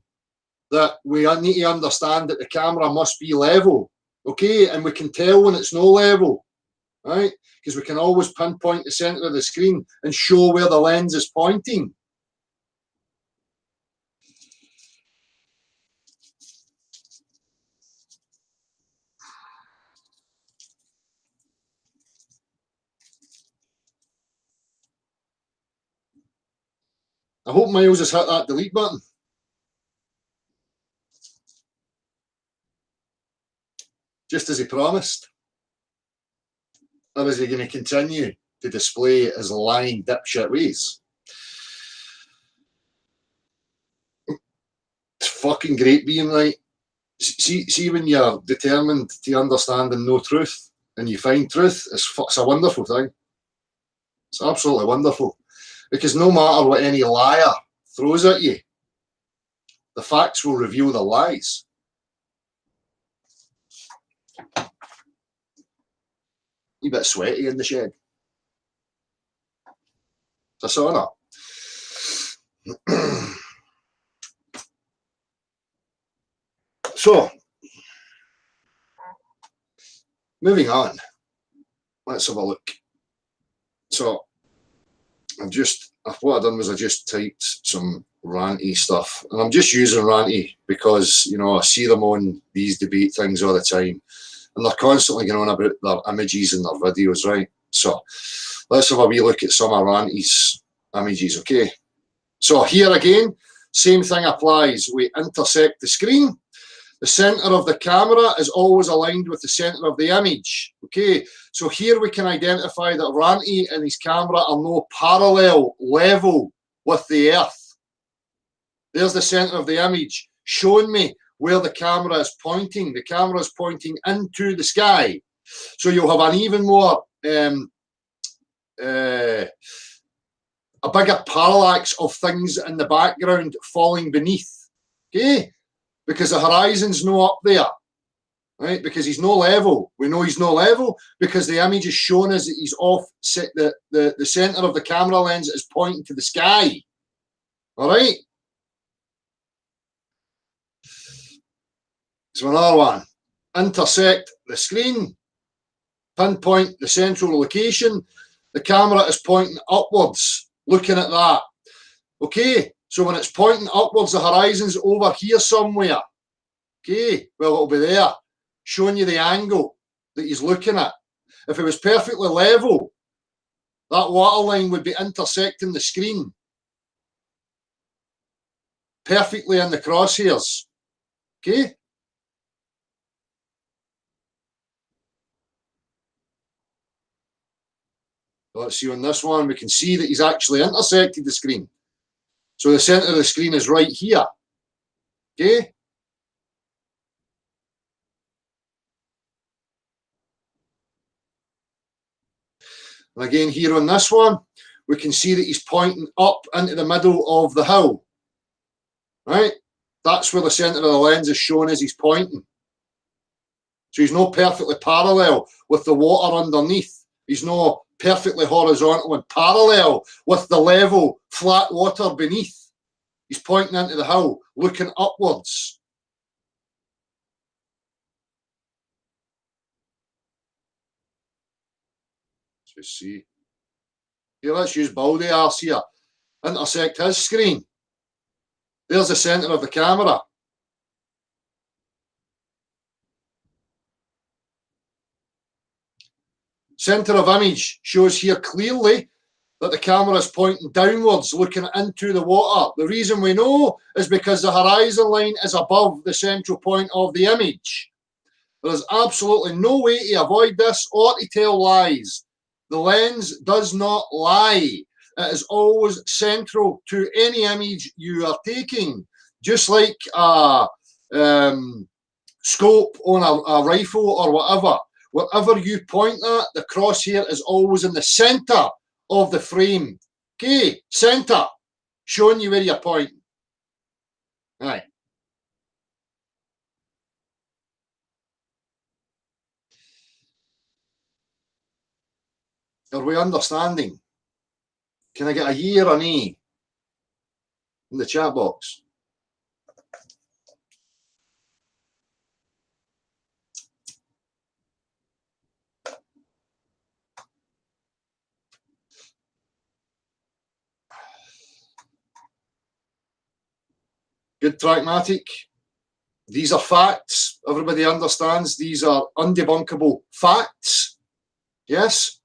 that we need to understand that the camera must be level. Okay, and we can tell when it's no level, right? Because we can always pinpoint the centre of the screen and show where the lens is pointing. I hope Miles has hit that delete button. Just as he promised. Or is he going to continue to display his lying dipshit ways? It's fucking great being right. See when you're determined to understand and know truth, and you find truth, it's a wonderful thing. It's absolutely wonderful. Because no matter what any liar throws at you, the facts will reveal the lies. A bit sweaty in the shed. It's a sauna. So, moving on. Let's have a look. So, what I've done was I just typed some Ranty stuff, and I'm just using Ranty because, you know, I see them on these debate things all the time, and they're constantly going on about their images and their videos, right? So let's have a wee look at some of Ranty's images, okay? So here again, same thing applies. We intersect the screen. The centre of the camera is always aligned with the centre of the image. Okay, so here we can identify that Ranty and his camera are no parallel level with the earth. There's the centre of the image showing me where the camera is pointing. The camera is pointing into the sky. So you'll have an even more, a bigger parallax of things in the background falling beneath. Okay. Because the horizon's no up there, right? Because he's no level. We know he's no level because the image is showing us that he's off. The center of the camera lens is pointing to the sky. All right. So another one. Intersect the screen. Pinpoint the central location. The camera is pointing upwards. Looking at that. Okay. So when it's pointing upwards, the horizon's over here somewhere. Okay, well, it'll be there, showing you the angle that he's looking at. If it was perfectly level, that waterline would be intersecting the screen. Perfectly in the crosshairs. Okay? Let's see on this one, we can see that he's actually intersected the screen. So the centre of the screen is right here. Okay? And again, here on this one, we can see that he's pointing up into the middle of the hill. Right? That's where the centre of the lens is showing as he's pointing. So he's not perfectly parallel with the water underneath. He's not perfectly horizontal and parallel with the level, flat water beneath. He's pointing into the hill, looking upwards. Let's see. Here, let's use Baldy Arse here. Intersect his screen. There's the centre of the camera. Center of image shows here clearly that the camera is pointing downwards, looking into the water. The reason we know is because the horizon line is above the central point of the image. There is absolutely no way to avoid this or to tell lies. The lens does not lie. It is always central to any image you are taking. Just like a scope on a rifle or whatever. Whatever you point at, the crosshair is always in the center of the frame. Okay, center, showing you where you're pointing. Aye. Are we understanding? Can I get a yea or a nay in the chat box? Good, Trackmatic. These are facts. Everybody understands these are undebunkable facts. Yes?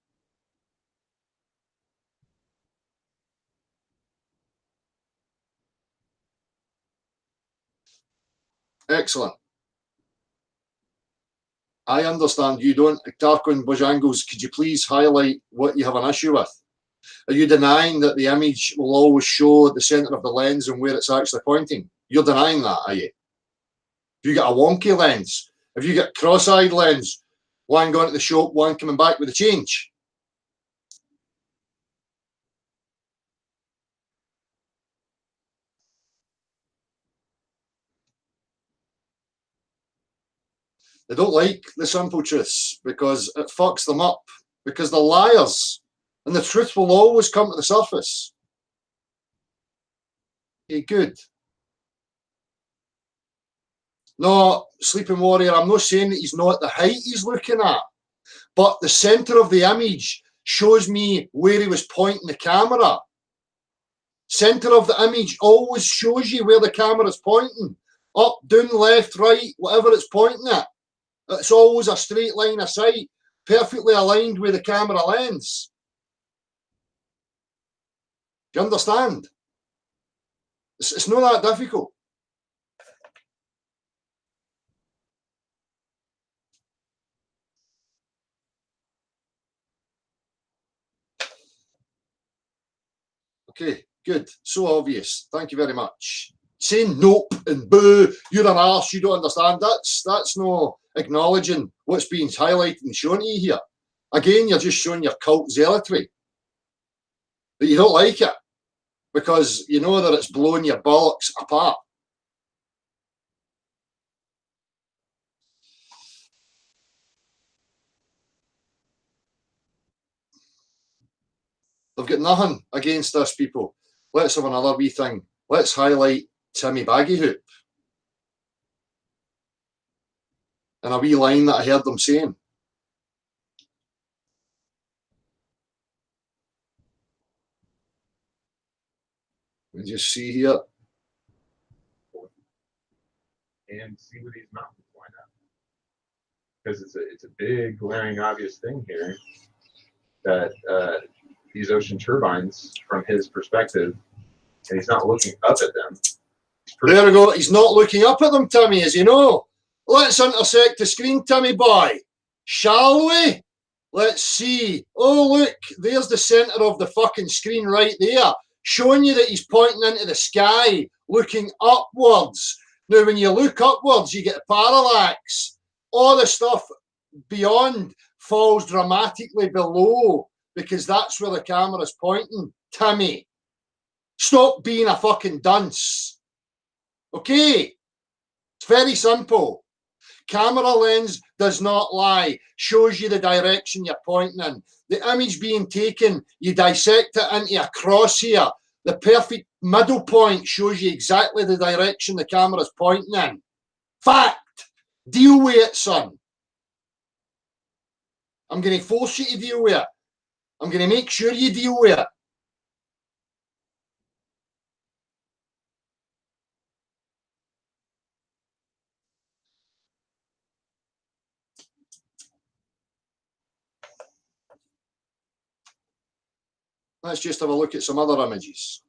Excellent. I understand you don't. Tarquin Bojangles, could you please highlight what you have an issue with? Are you denying that the image will always show the center of the lens and where it's actually pointing? You're denying that, are you? Have you got a wonky lens? Have you got cross-eyed lens? One going to the shop, one coming back with a change? They don't like the simple truths because it fucks them up, because they're liars, and the truth will always come to the surface. Okay, good. No, Sleeping Warrior, I'm not saying that he's not the height he's looking at, but the centre of the image shows me where he was pointing the camera. Centre of the image always shows you where the camera is pointing. Up, down, left, right, whatever it's pointing at. It's always a straight line of sight, perfectly aligned with the camera lens. Do you understand? It's not that difficult. Okay, good. So obvious. Thank you very much. Saying nope and boo, you're an arse, you don't understand. That's no acknowledging what's being highlighted and shown to you here. Again, you're just showing your cult zealotry. That you don't like it because you know that it's blowing your bollocks apart. They've got nothing against us, people. Let's have another wee thing. Let's highlight Timmy Baggyhoop. And a wee line that I heard them saying. We just see here. And see what he's not going at. Because it's a big, glaring, obvious thing here that these ocean turbines, from his perspective, and he's not looking up at them. There we go. He's not looking up at them, Timmy, as you know. Let's intersect the screen, Timmy boy. Shall we? Let's see. Oh, look, there's the centre of the fucking screen right there, showing you that he's pointing into the sky, looking upwards. Now, when you look upwards, you get parallax. All the stuff beyond falls dramatically below because that's where the camera's pointing. Timmy, stop being a fucking dunce. Okay? It's very simple. Camera lens does not lie, shows you the direction you're pointing in. The image being taken, you dissect it into a crosshair. The perfect middle point shows you exactly the direction the camera's pointing in. Fact. Deal with it, son. I'm going to force you to deal with it. I'm going to make sure you deal with it. Let's just have a look at some other images.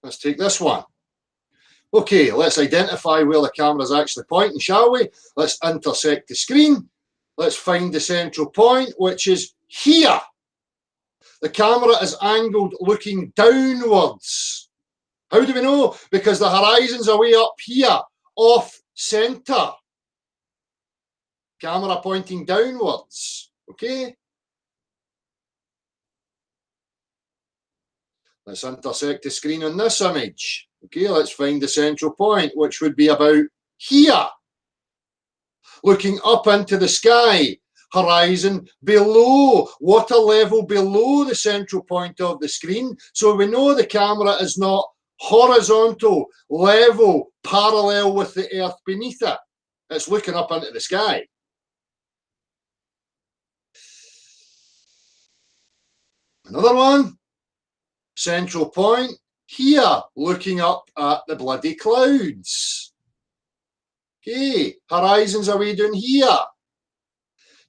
Let's take this one. Okay, let's identify where the camera is actually pointing, shall we? Let's intersect the screen. Let's find the central point, which is here. The camera is angled looking downwards. How do we know? Because the horizon's are way up here, off center. Camera pointing downwards, okay? Let's intersect the screen on this image. Okay, let's find the central point, which would be about here. Looking up into the sky, horizon below, water level below the central point of the screen. So we know the camera is not horizontal, level, parallel with the earth beneath it. It's looking up into the sky. Another one. Central point here, looking up at the bloody clouds. Okay, horizons are way down here.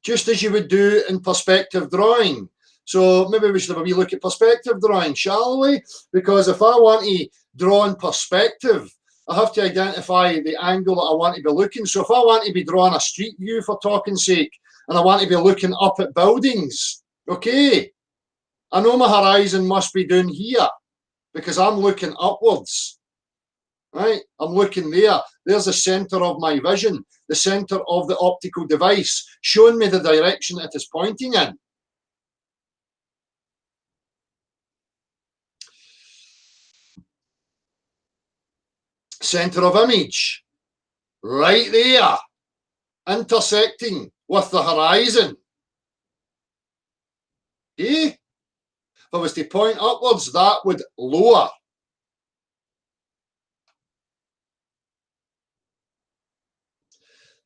Just as you would do in perspective drawing. So maybe we should have a wee look at perspective drawing, shall we? Because if I want to draw in perspective, I have to identify the angle that I want to be looking. So if I want to be drawing a street view, for talking's sake, and I want to be looking up at buildings, okay, I know my horizon must be down here because I'm looking upwards, right? I'm looking there. There's the center of my vision, the center of the optical device, showing me the direction it is pointing in. Center of image, right there, intersecting with the horizon. Okay? If I was to point upwards, that would lower.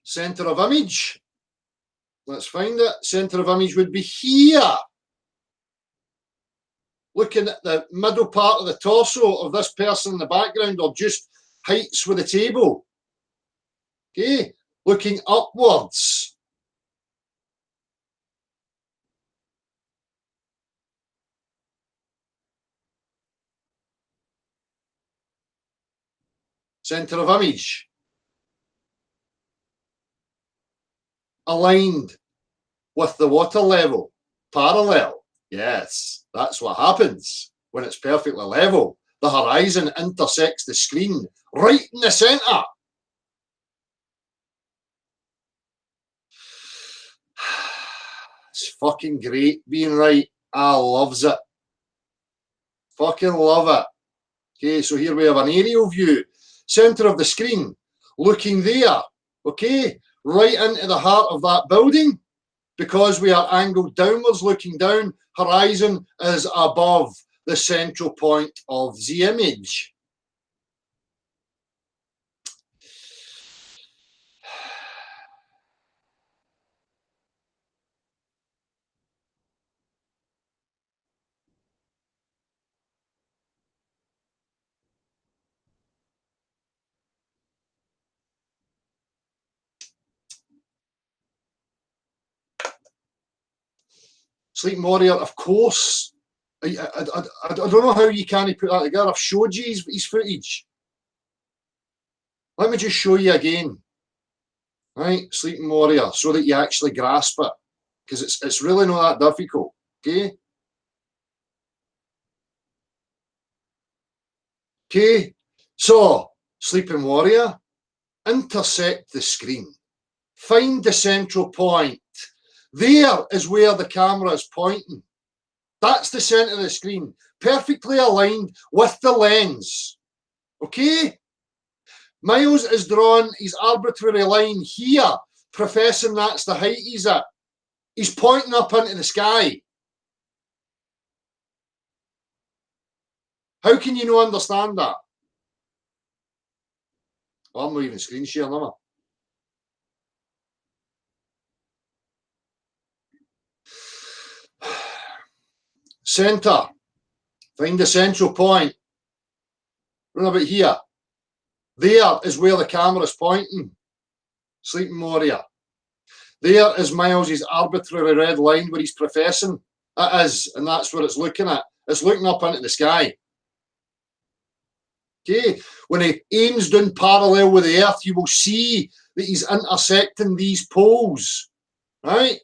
Center of image. Let's find it. Center of image would be here. Looking at the middle part of the torso of this person in the background, or just heights with the table. Okay, looking upwards. Center of image. Aligned with the water level. Parallel. Yes, that's what happens when it's perfectly level. The horizon intersects the screen right in the center. It's fucking great being right. I loves it. Fucking love it. Okay, so here we have an aerial view. Center of the screen. Looking there. Okay, right into the heart of that building. Because we are angled downwards, looking down, horizon is above the central point of the image. Sleeping Warrior, of course. I don't know how you can't put that together. I've showed you his footage. Let me just show you again. Right, Sleeping Warrior, so that you actually grasp it. Because it's really not that difficult. Okay? Okay, so Sleeping Warrior, intersect the screen. Find the central point. There is where the camera is pointing. That's the center of the screen, perfectly aligned with the lens. Okay? Miles is drawn his arbitrary line here, professing that's the height he's at. He's pointing up into the sky. How can you not understand that? Well, I'm not even screen sharing, am I? Center. Find the central point. Run about here. There is where the camera is pointing. Sleeping Warrior. There is Miles's arbitrary red line where he's professing. It is, and that's what it's looking at. It's looking up into the sky. Okay, when he aims down parallel with the Earth, you will see that he's intersecting these poles, right?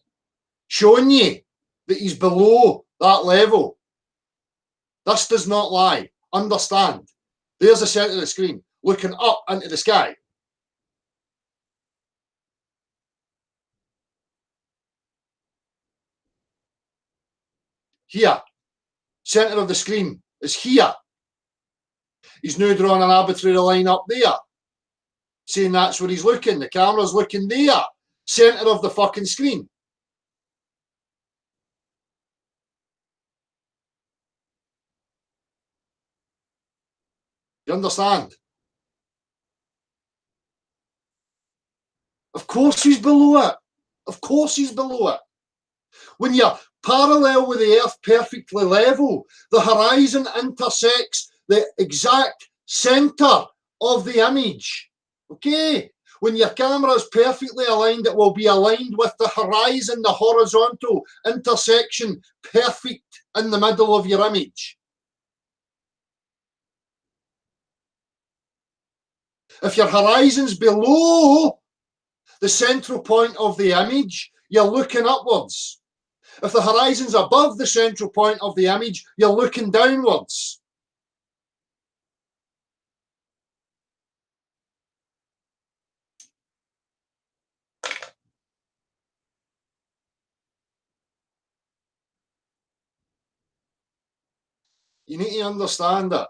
Showing you that he's below that level. This does not lie. Understand. There's the centre of the screen, looking up into the sky. Here. Centre of the screen is here. He's now drawn an arbitrary line up there, saying that's where he's looking. The camera's looking there. Centre of the fucking screen. You understand? Of course he's below it. Of course he's below it. When you're parallel with the Earth, perfectly level, the horizon intersects the exact centre of the image. Okay? When your camera is perfectly aligned, it will be aligned with the horizon, the horizontal intersection, perfect in the middle of your image. If your horizon's below the central point of the image, you're looking upwards. If the horizon's above the central point of the image, you're looking downwards. You need to understand it.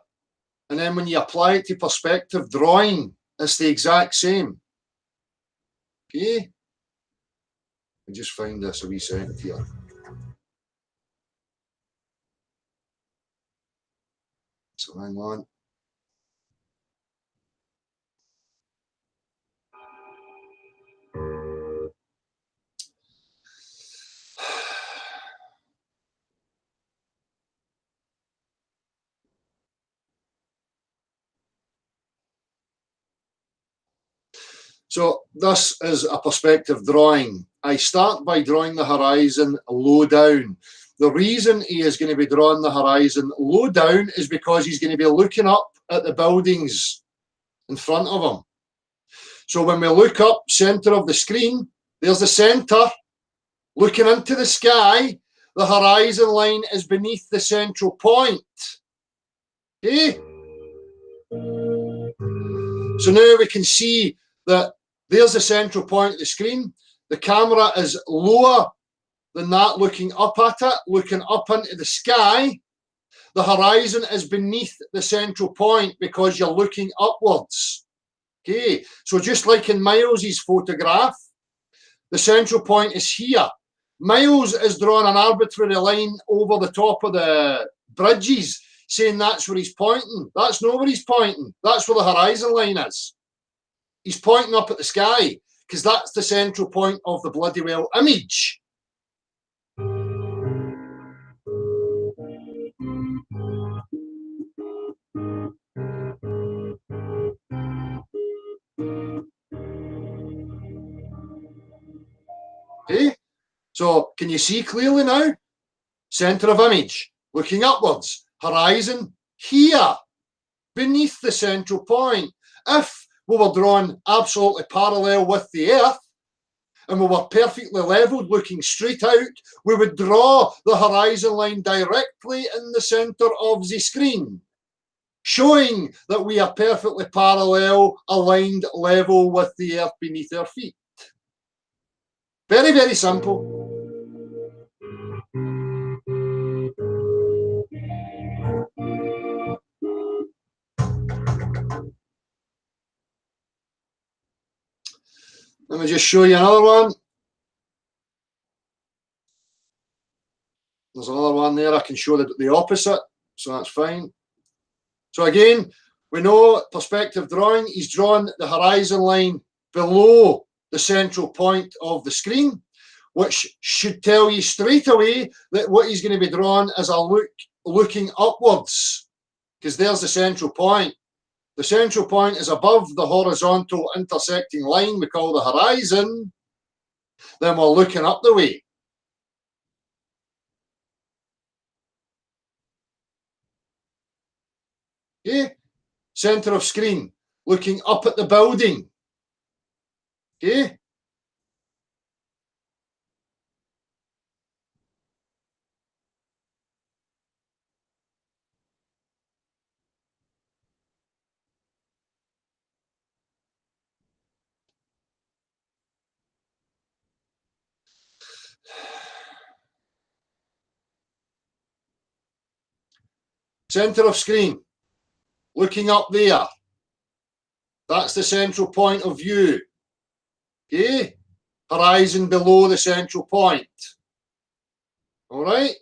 And then when you apply it to perspective drawing, it's the exact same. Okay? I just find this a wee second here. So hang on. So this is a perspective drawing. I start by drawing the horizon low down. The reason he is going to be drawing the horizon low down is because he's going to be looking up at the buildings in front of him. So when we look up, centre of the screen, there's the centre. Looking into the sky, the horizon line is beneath the central point. Okay? So now we can see that there's the central point of the screen. The camera is lower than that, looking up at it, looking up into the sky. The horizon is beneath the central point because you're looking upwards. Okay, so just like in Miles's photograph, the central point is here. Miles is drawing an arbitrary line over the top of the bridges, saying that's where he's pointing. That's not where he's pointing. That's where the horizon line is. He's pointing up at the sky because that's the central point of the bloody well image. Okay, so can you see clearly now? Centre of image, looking upwards, horizon here, beneath the central point. If we were drawn absolutely parallel with the Earth and we were perfectly levelled, looking straight out, we would draw the horizon line directly in the centre of the screen, showing that we are perfectly parallel, aligned, level with the Earth beneath our feet. Very, very simple. Let me just show you another one. There's another one there. I can show the opposite, so that's fine. So again, we know perspective drawing, he's drawn the horizon line below the central point of the screen, which should tell you straight away that what he's going to be drawing is a looking upwards, because there's the central point. the central point is above the horizontal intersecting line we call the horizon, then we're looking up the way. Okay, center of screen, looking up at the building. Okay. Center of screen, looking up there. That's the central point of view. Okay, horizon below the central point. All right.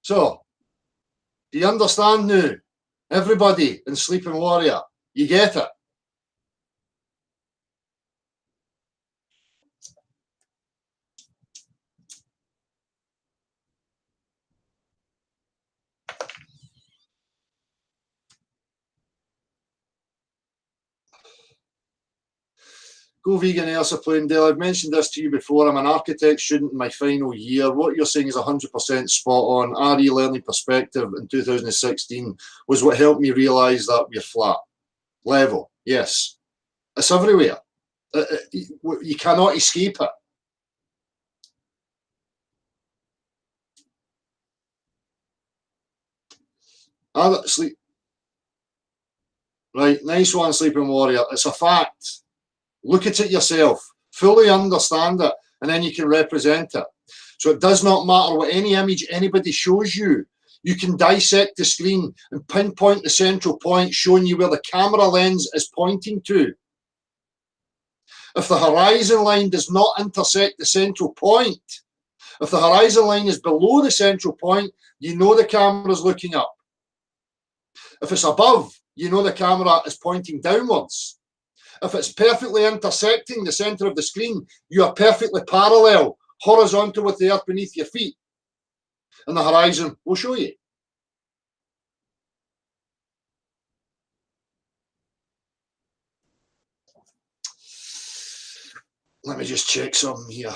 So, do you understand now? Everybody in Sleeping Warrior, you get it? Go Vegan Airplane, Dale. I've mentioned this to you before. I'm an architect student in my final year. What you're saying is 100% spot on. RE Learning Perspective in 2016 was what helped me realise that we're flat. Level, yes. It's everywhere. You cannot escape it. Sleep. Right, nice one, Sleeping Warrior. It's a fact. Look at it yourself, fully understand it, and then you can represent it. So it does not matter what any image anybody shows you. You can dissect the screen and pinpoint the central point, showing you where the camera lens is pointing to. If the horizon line does not intersect the central point, if the horizon line is below the central point, you know the camera is looking up. If it's above, you know the camera is pointing downwards. If it's perfectly intersecting the center of the screen, you are perfectly parallel, horizontal with the earth beneath your feet. And the horizon will show you. Let me just check something here.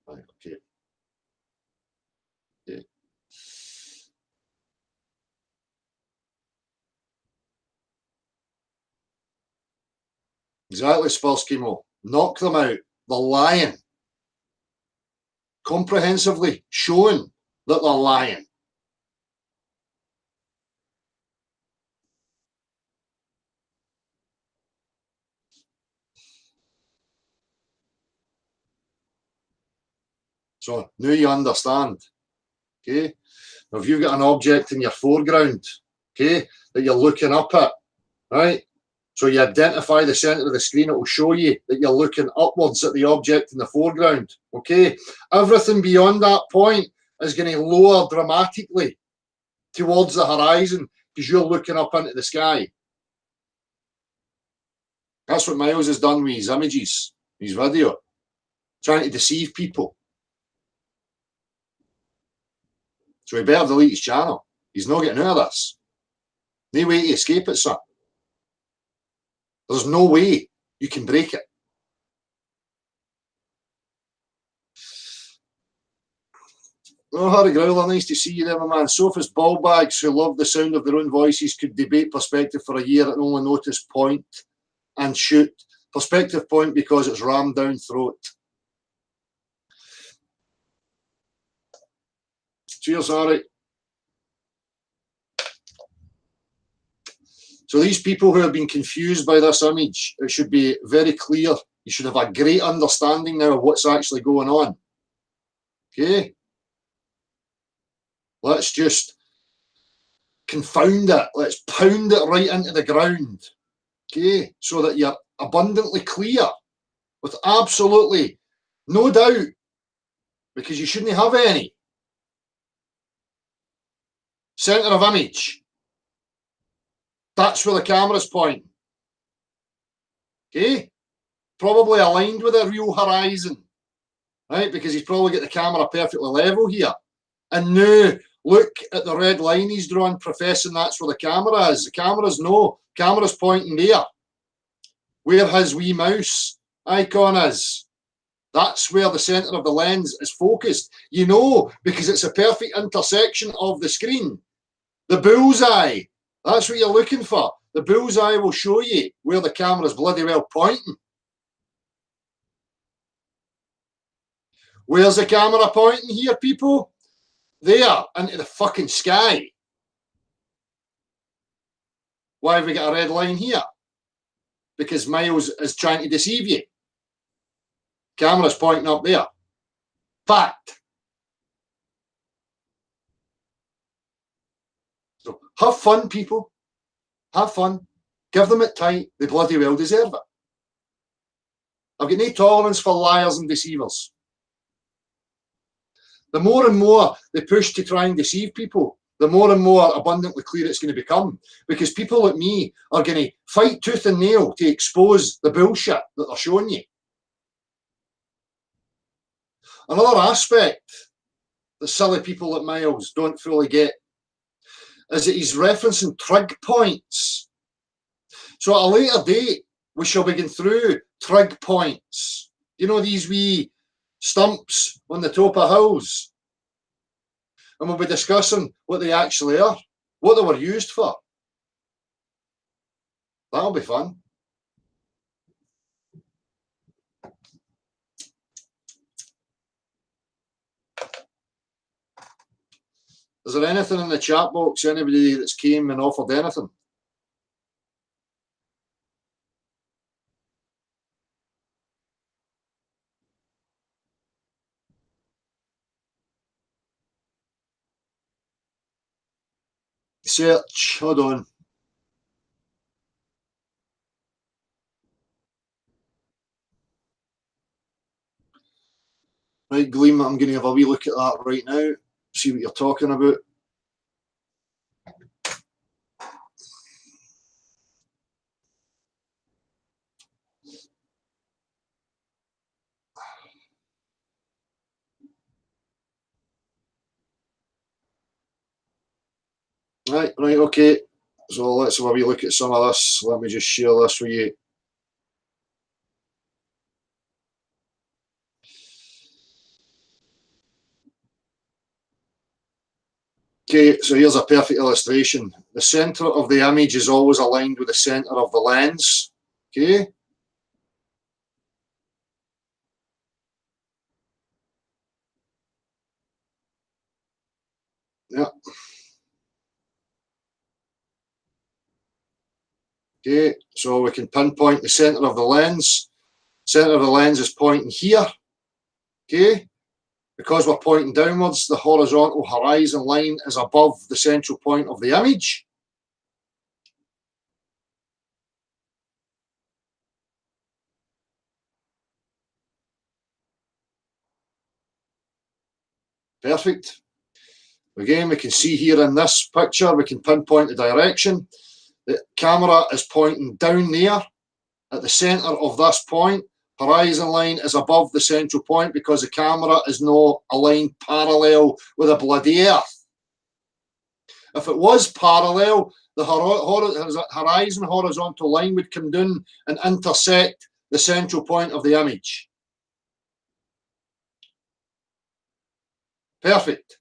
Right, okay. Okay. Exactly, Spurskimo. Knock them out. They're lying. Comprehensively showing that they're lying. So now you understand. Okay. Now if you've got an object in your foreground, okay, that you're looking up at, right? So you identify the center of the screen, it will show you that you're looking upwards at the object in the foreground. Okay. Everything beyond that point is going to lower dramatically towards the horizon because you're looking up into the sky. That's what Miles has done with his images, his video, trying to deceive people. So he better delete his channel. He's not getting out of this. No way to escape it, son. There's no way you can break it. Oh, Harry Growler, nice to see you there, my man. Sophist ballbags who love the sound of their own voices could debate perspective for a year and only notice point and shoot. Perspective point because it's rammed down throat. Cheers, Harry. So these people who have been confused by this image, it should be very clear. You should have a great understanding now of what's actually going on. Okay? Let's just confound it. Let's pound it right into the ground. Okay? So that you're abundantly clear, with absolutely no doubt, because you shouldn't have any. Centre of image. That's where the camera's pointing. Okay? Probably aligned with a real horizon. Right? Because he's probably got the camera perfectly level here. And now, look at the red line he's drawn, professing that's where the camera is. The camera's no. Camera's pointing there. Where his wee mouse icon is. That's where the centre of the lens is focused. You know, because it's a perfect intersection of the screen. The bullseye. That's what you're looking for. The bullseye will show you where the camera's bloody well pointing. Where's the camera pointing here, people? There, into the fucking sky. Why have we got a red line here? Because Miles is trying to deceive you. Camera's pointing up there. Fact. So have fun, people. Have fun. Give them it tight. They bloody well deserve it. I've got no tolerance for liars and deceivers. The more and more they push to try and deceive people, the more and more abundantly clear it's going to become. Because people like me are going to fight tooth and nail to expose the bullshit that they're showing you. Another aspect that silly people like Miles don't fully get is that he's referencing trig points. So at a later date, we shall begin through trig points. You know, these wee stumps on the top of hills. And we'll be discussing what they actually are, what they were used for. That'll be fun. Is there anything in the chat box, anybody that's came and offered anything? Search, hold on. Right, Gleam, I'm going to have a wee look at that right now, see what you're talking about. Right, okay. So let's have a wee look at some of this. Let me just share this with you. Okay, so here's a perfect illustration. The centre of the image is always aligned with the centre of the lens. Okay. Yeah. Okay, so we can pinpoint the centre of the lens. Centre of the lens is pointing here. Okay. Because we're pointing downwards, the horizontal horizon line is above the central point of the image. Perfect. Again, we can see here in this picture, we can pinpoint the direction. The camera is pointing down there at the centre of this point. Horizon line is above the central point because the camera is not aligned parallel with the bloody earth. If it was parallel, the horizon horizontal line would come down and intersect the central point of the image. Perfect.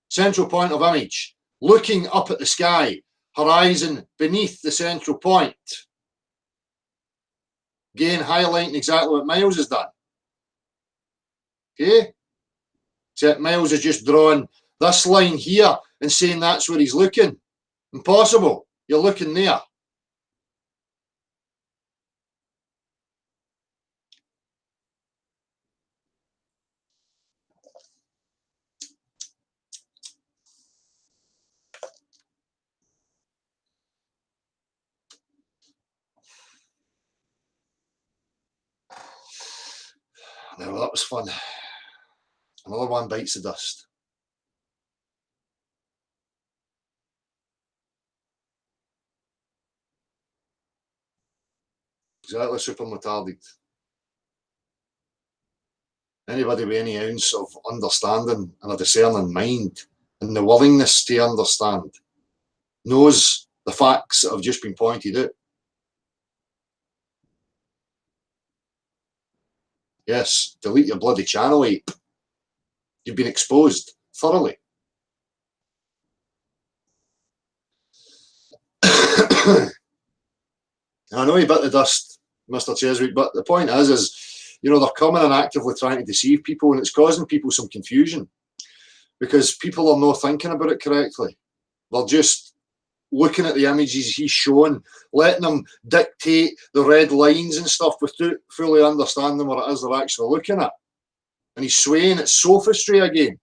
Central point of image. Looking up at the sky. Horizon beneath the central point. Again, highlighting exactly what Miles has done. Okay? Except Miles has just drawn this line here and saying that's where he's looking. Impossible. You're looking there. Now that was fun. Another one bites the dust. Exactly, super retarded. Anybody with any ounce of understanding and a discerning mind and the willingness to understand knows the facts that have just been pointed out. Yes, delete your bloody channel, ape. You've been exposed thoroughly. I know you bit the dust, Mr. Cheswick, but the point is, you know, they're coming and actively trying to deceive people, and it's causing people some confusion because people are not thinking about it correctly. They're just looking at the images he's showing, letting them dictate the red lines and stuff without fully understanding what it is they're actually looking at. And he's swaying at sophistry again.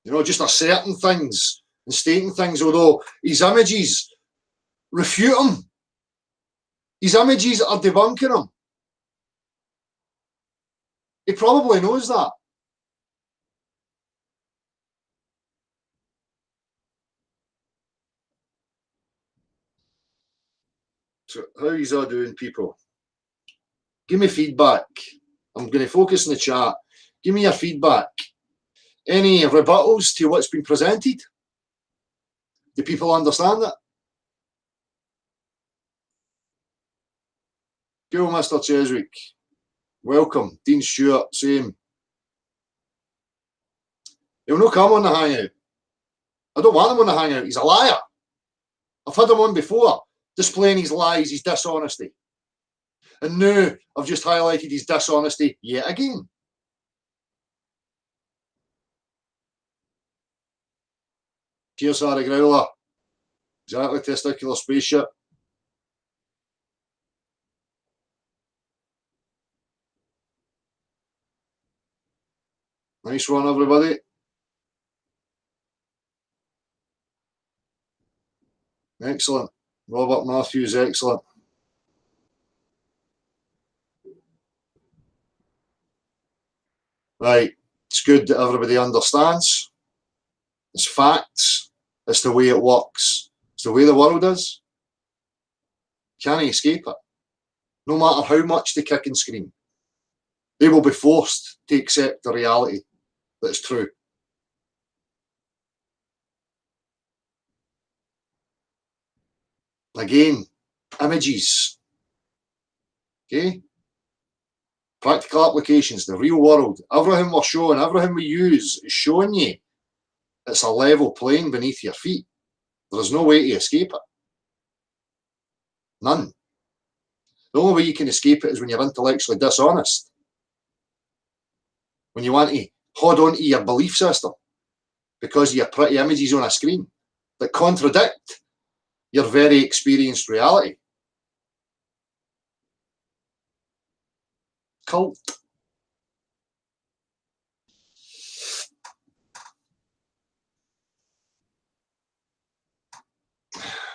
You know, just asserting things and stating things, although his images refute him. His images are debunking him. He probably knows that. So how is that doing, people? Give me feedback. I'm going to focus on the chat. Give me your feedback. Any rebuttals to what's been presented? Do people understand it? Cool, Mr. Cheswick. Welcome. Dean Stewart, same. He'll not come on the hangout. I don't want him on the hangout. He's a liar. I've had him on before, displaying his lies, his dishonesty. And now I've just highlighted his dishonesty yet again. Cheers, Harry Growler. Exactly, testicular spaceship. Nice one, everybody. Excellent. Robert Matthews, excellent. Right, it's good that everybody understands. It's facts. It's the way it works. It's the way the world is. Can't escape it. No matter how much they kick and scream, they will be forced to accept the reality that is true. Again, images. Okay? Practical applications, the real world. Everything we're showing, everything we use is showing you it's a level plane beneath your feet. There's no way to escape it. None. The only way you can escape it is when you're intellectually dishonest. When you want to hold on to your belief system because of your pretty images on a screen that contradict your very experienced reality. Cult.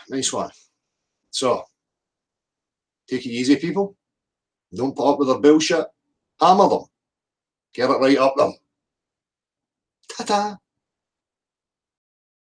Nice one. So, take it easy, people. Don't put up with their bullshit. Hammer them. Get it right up them. Ta-ta.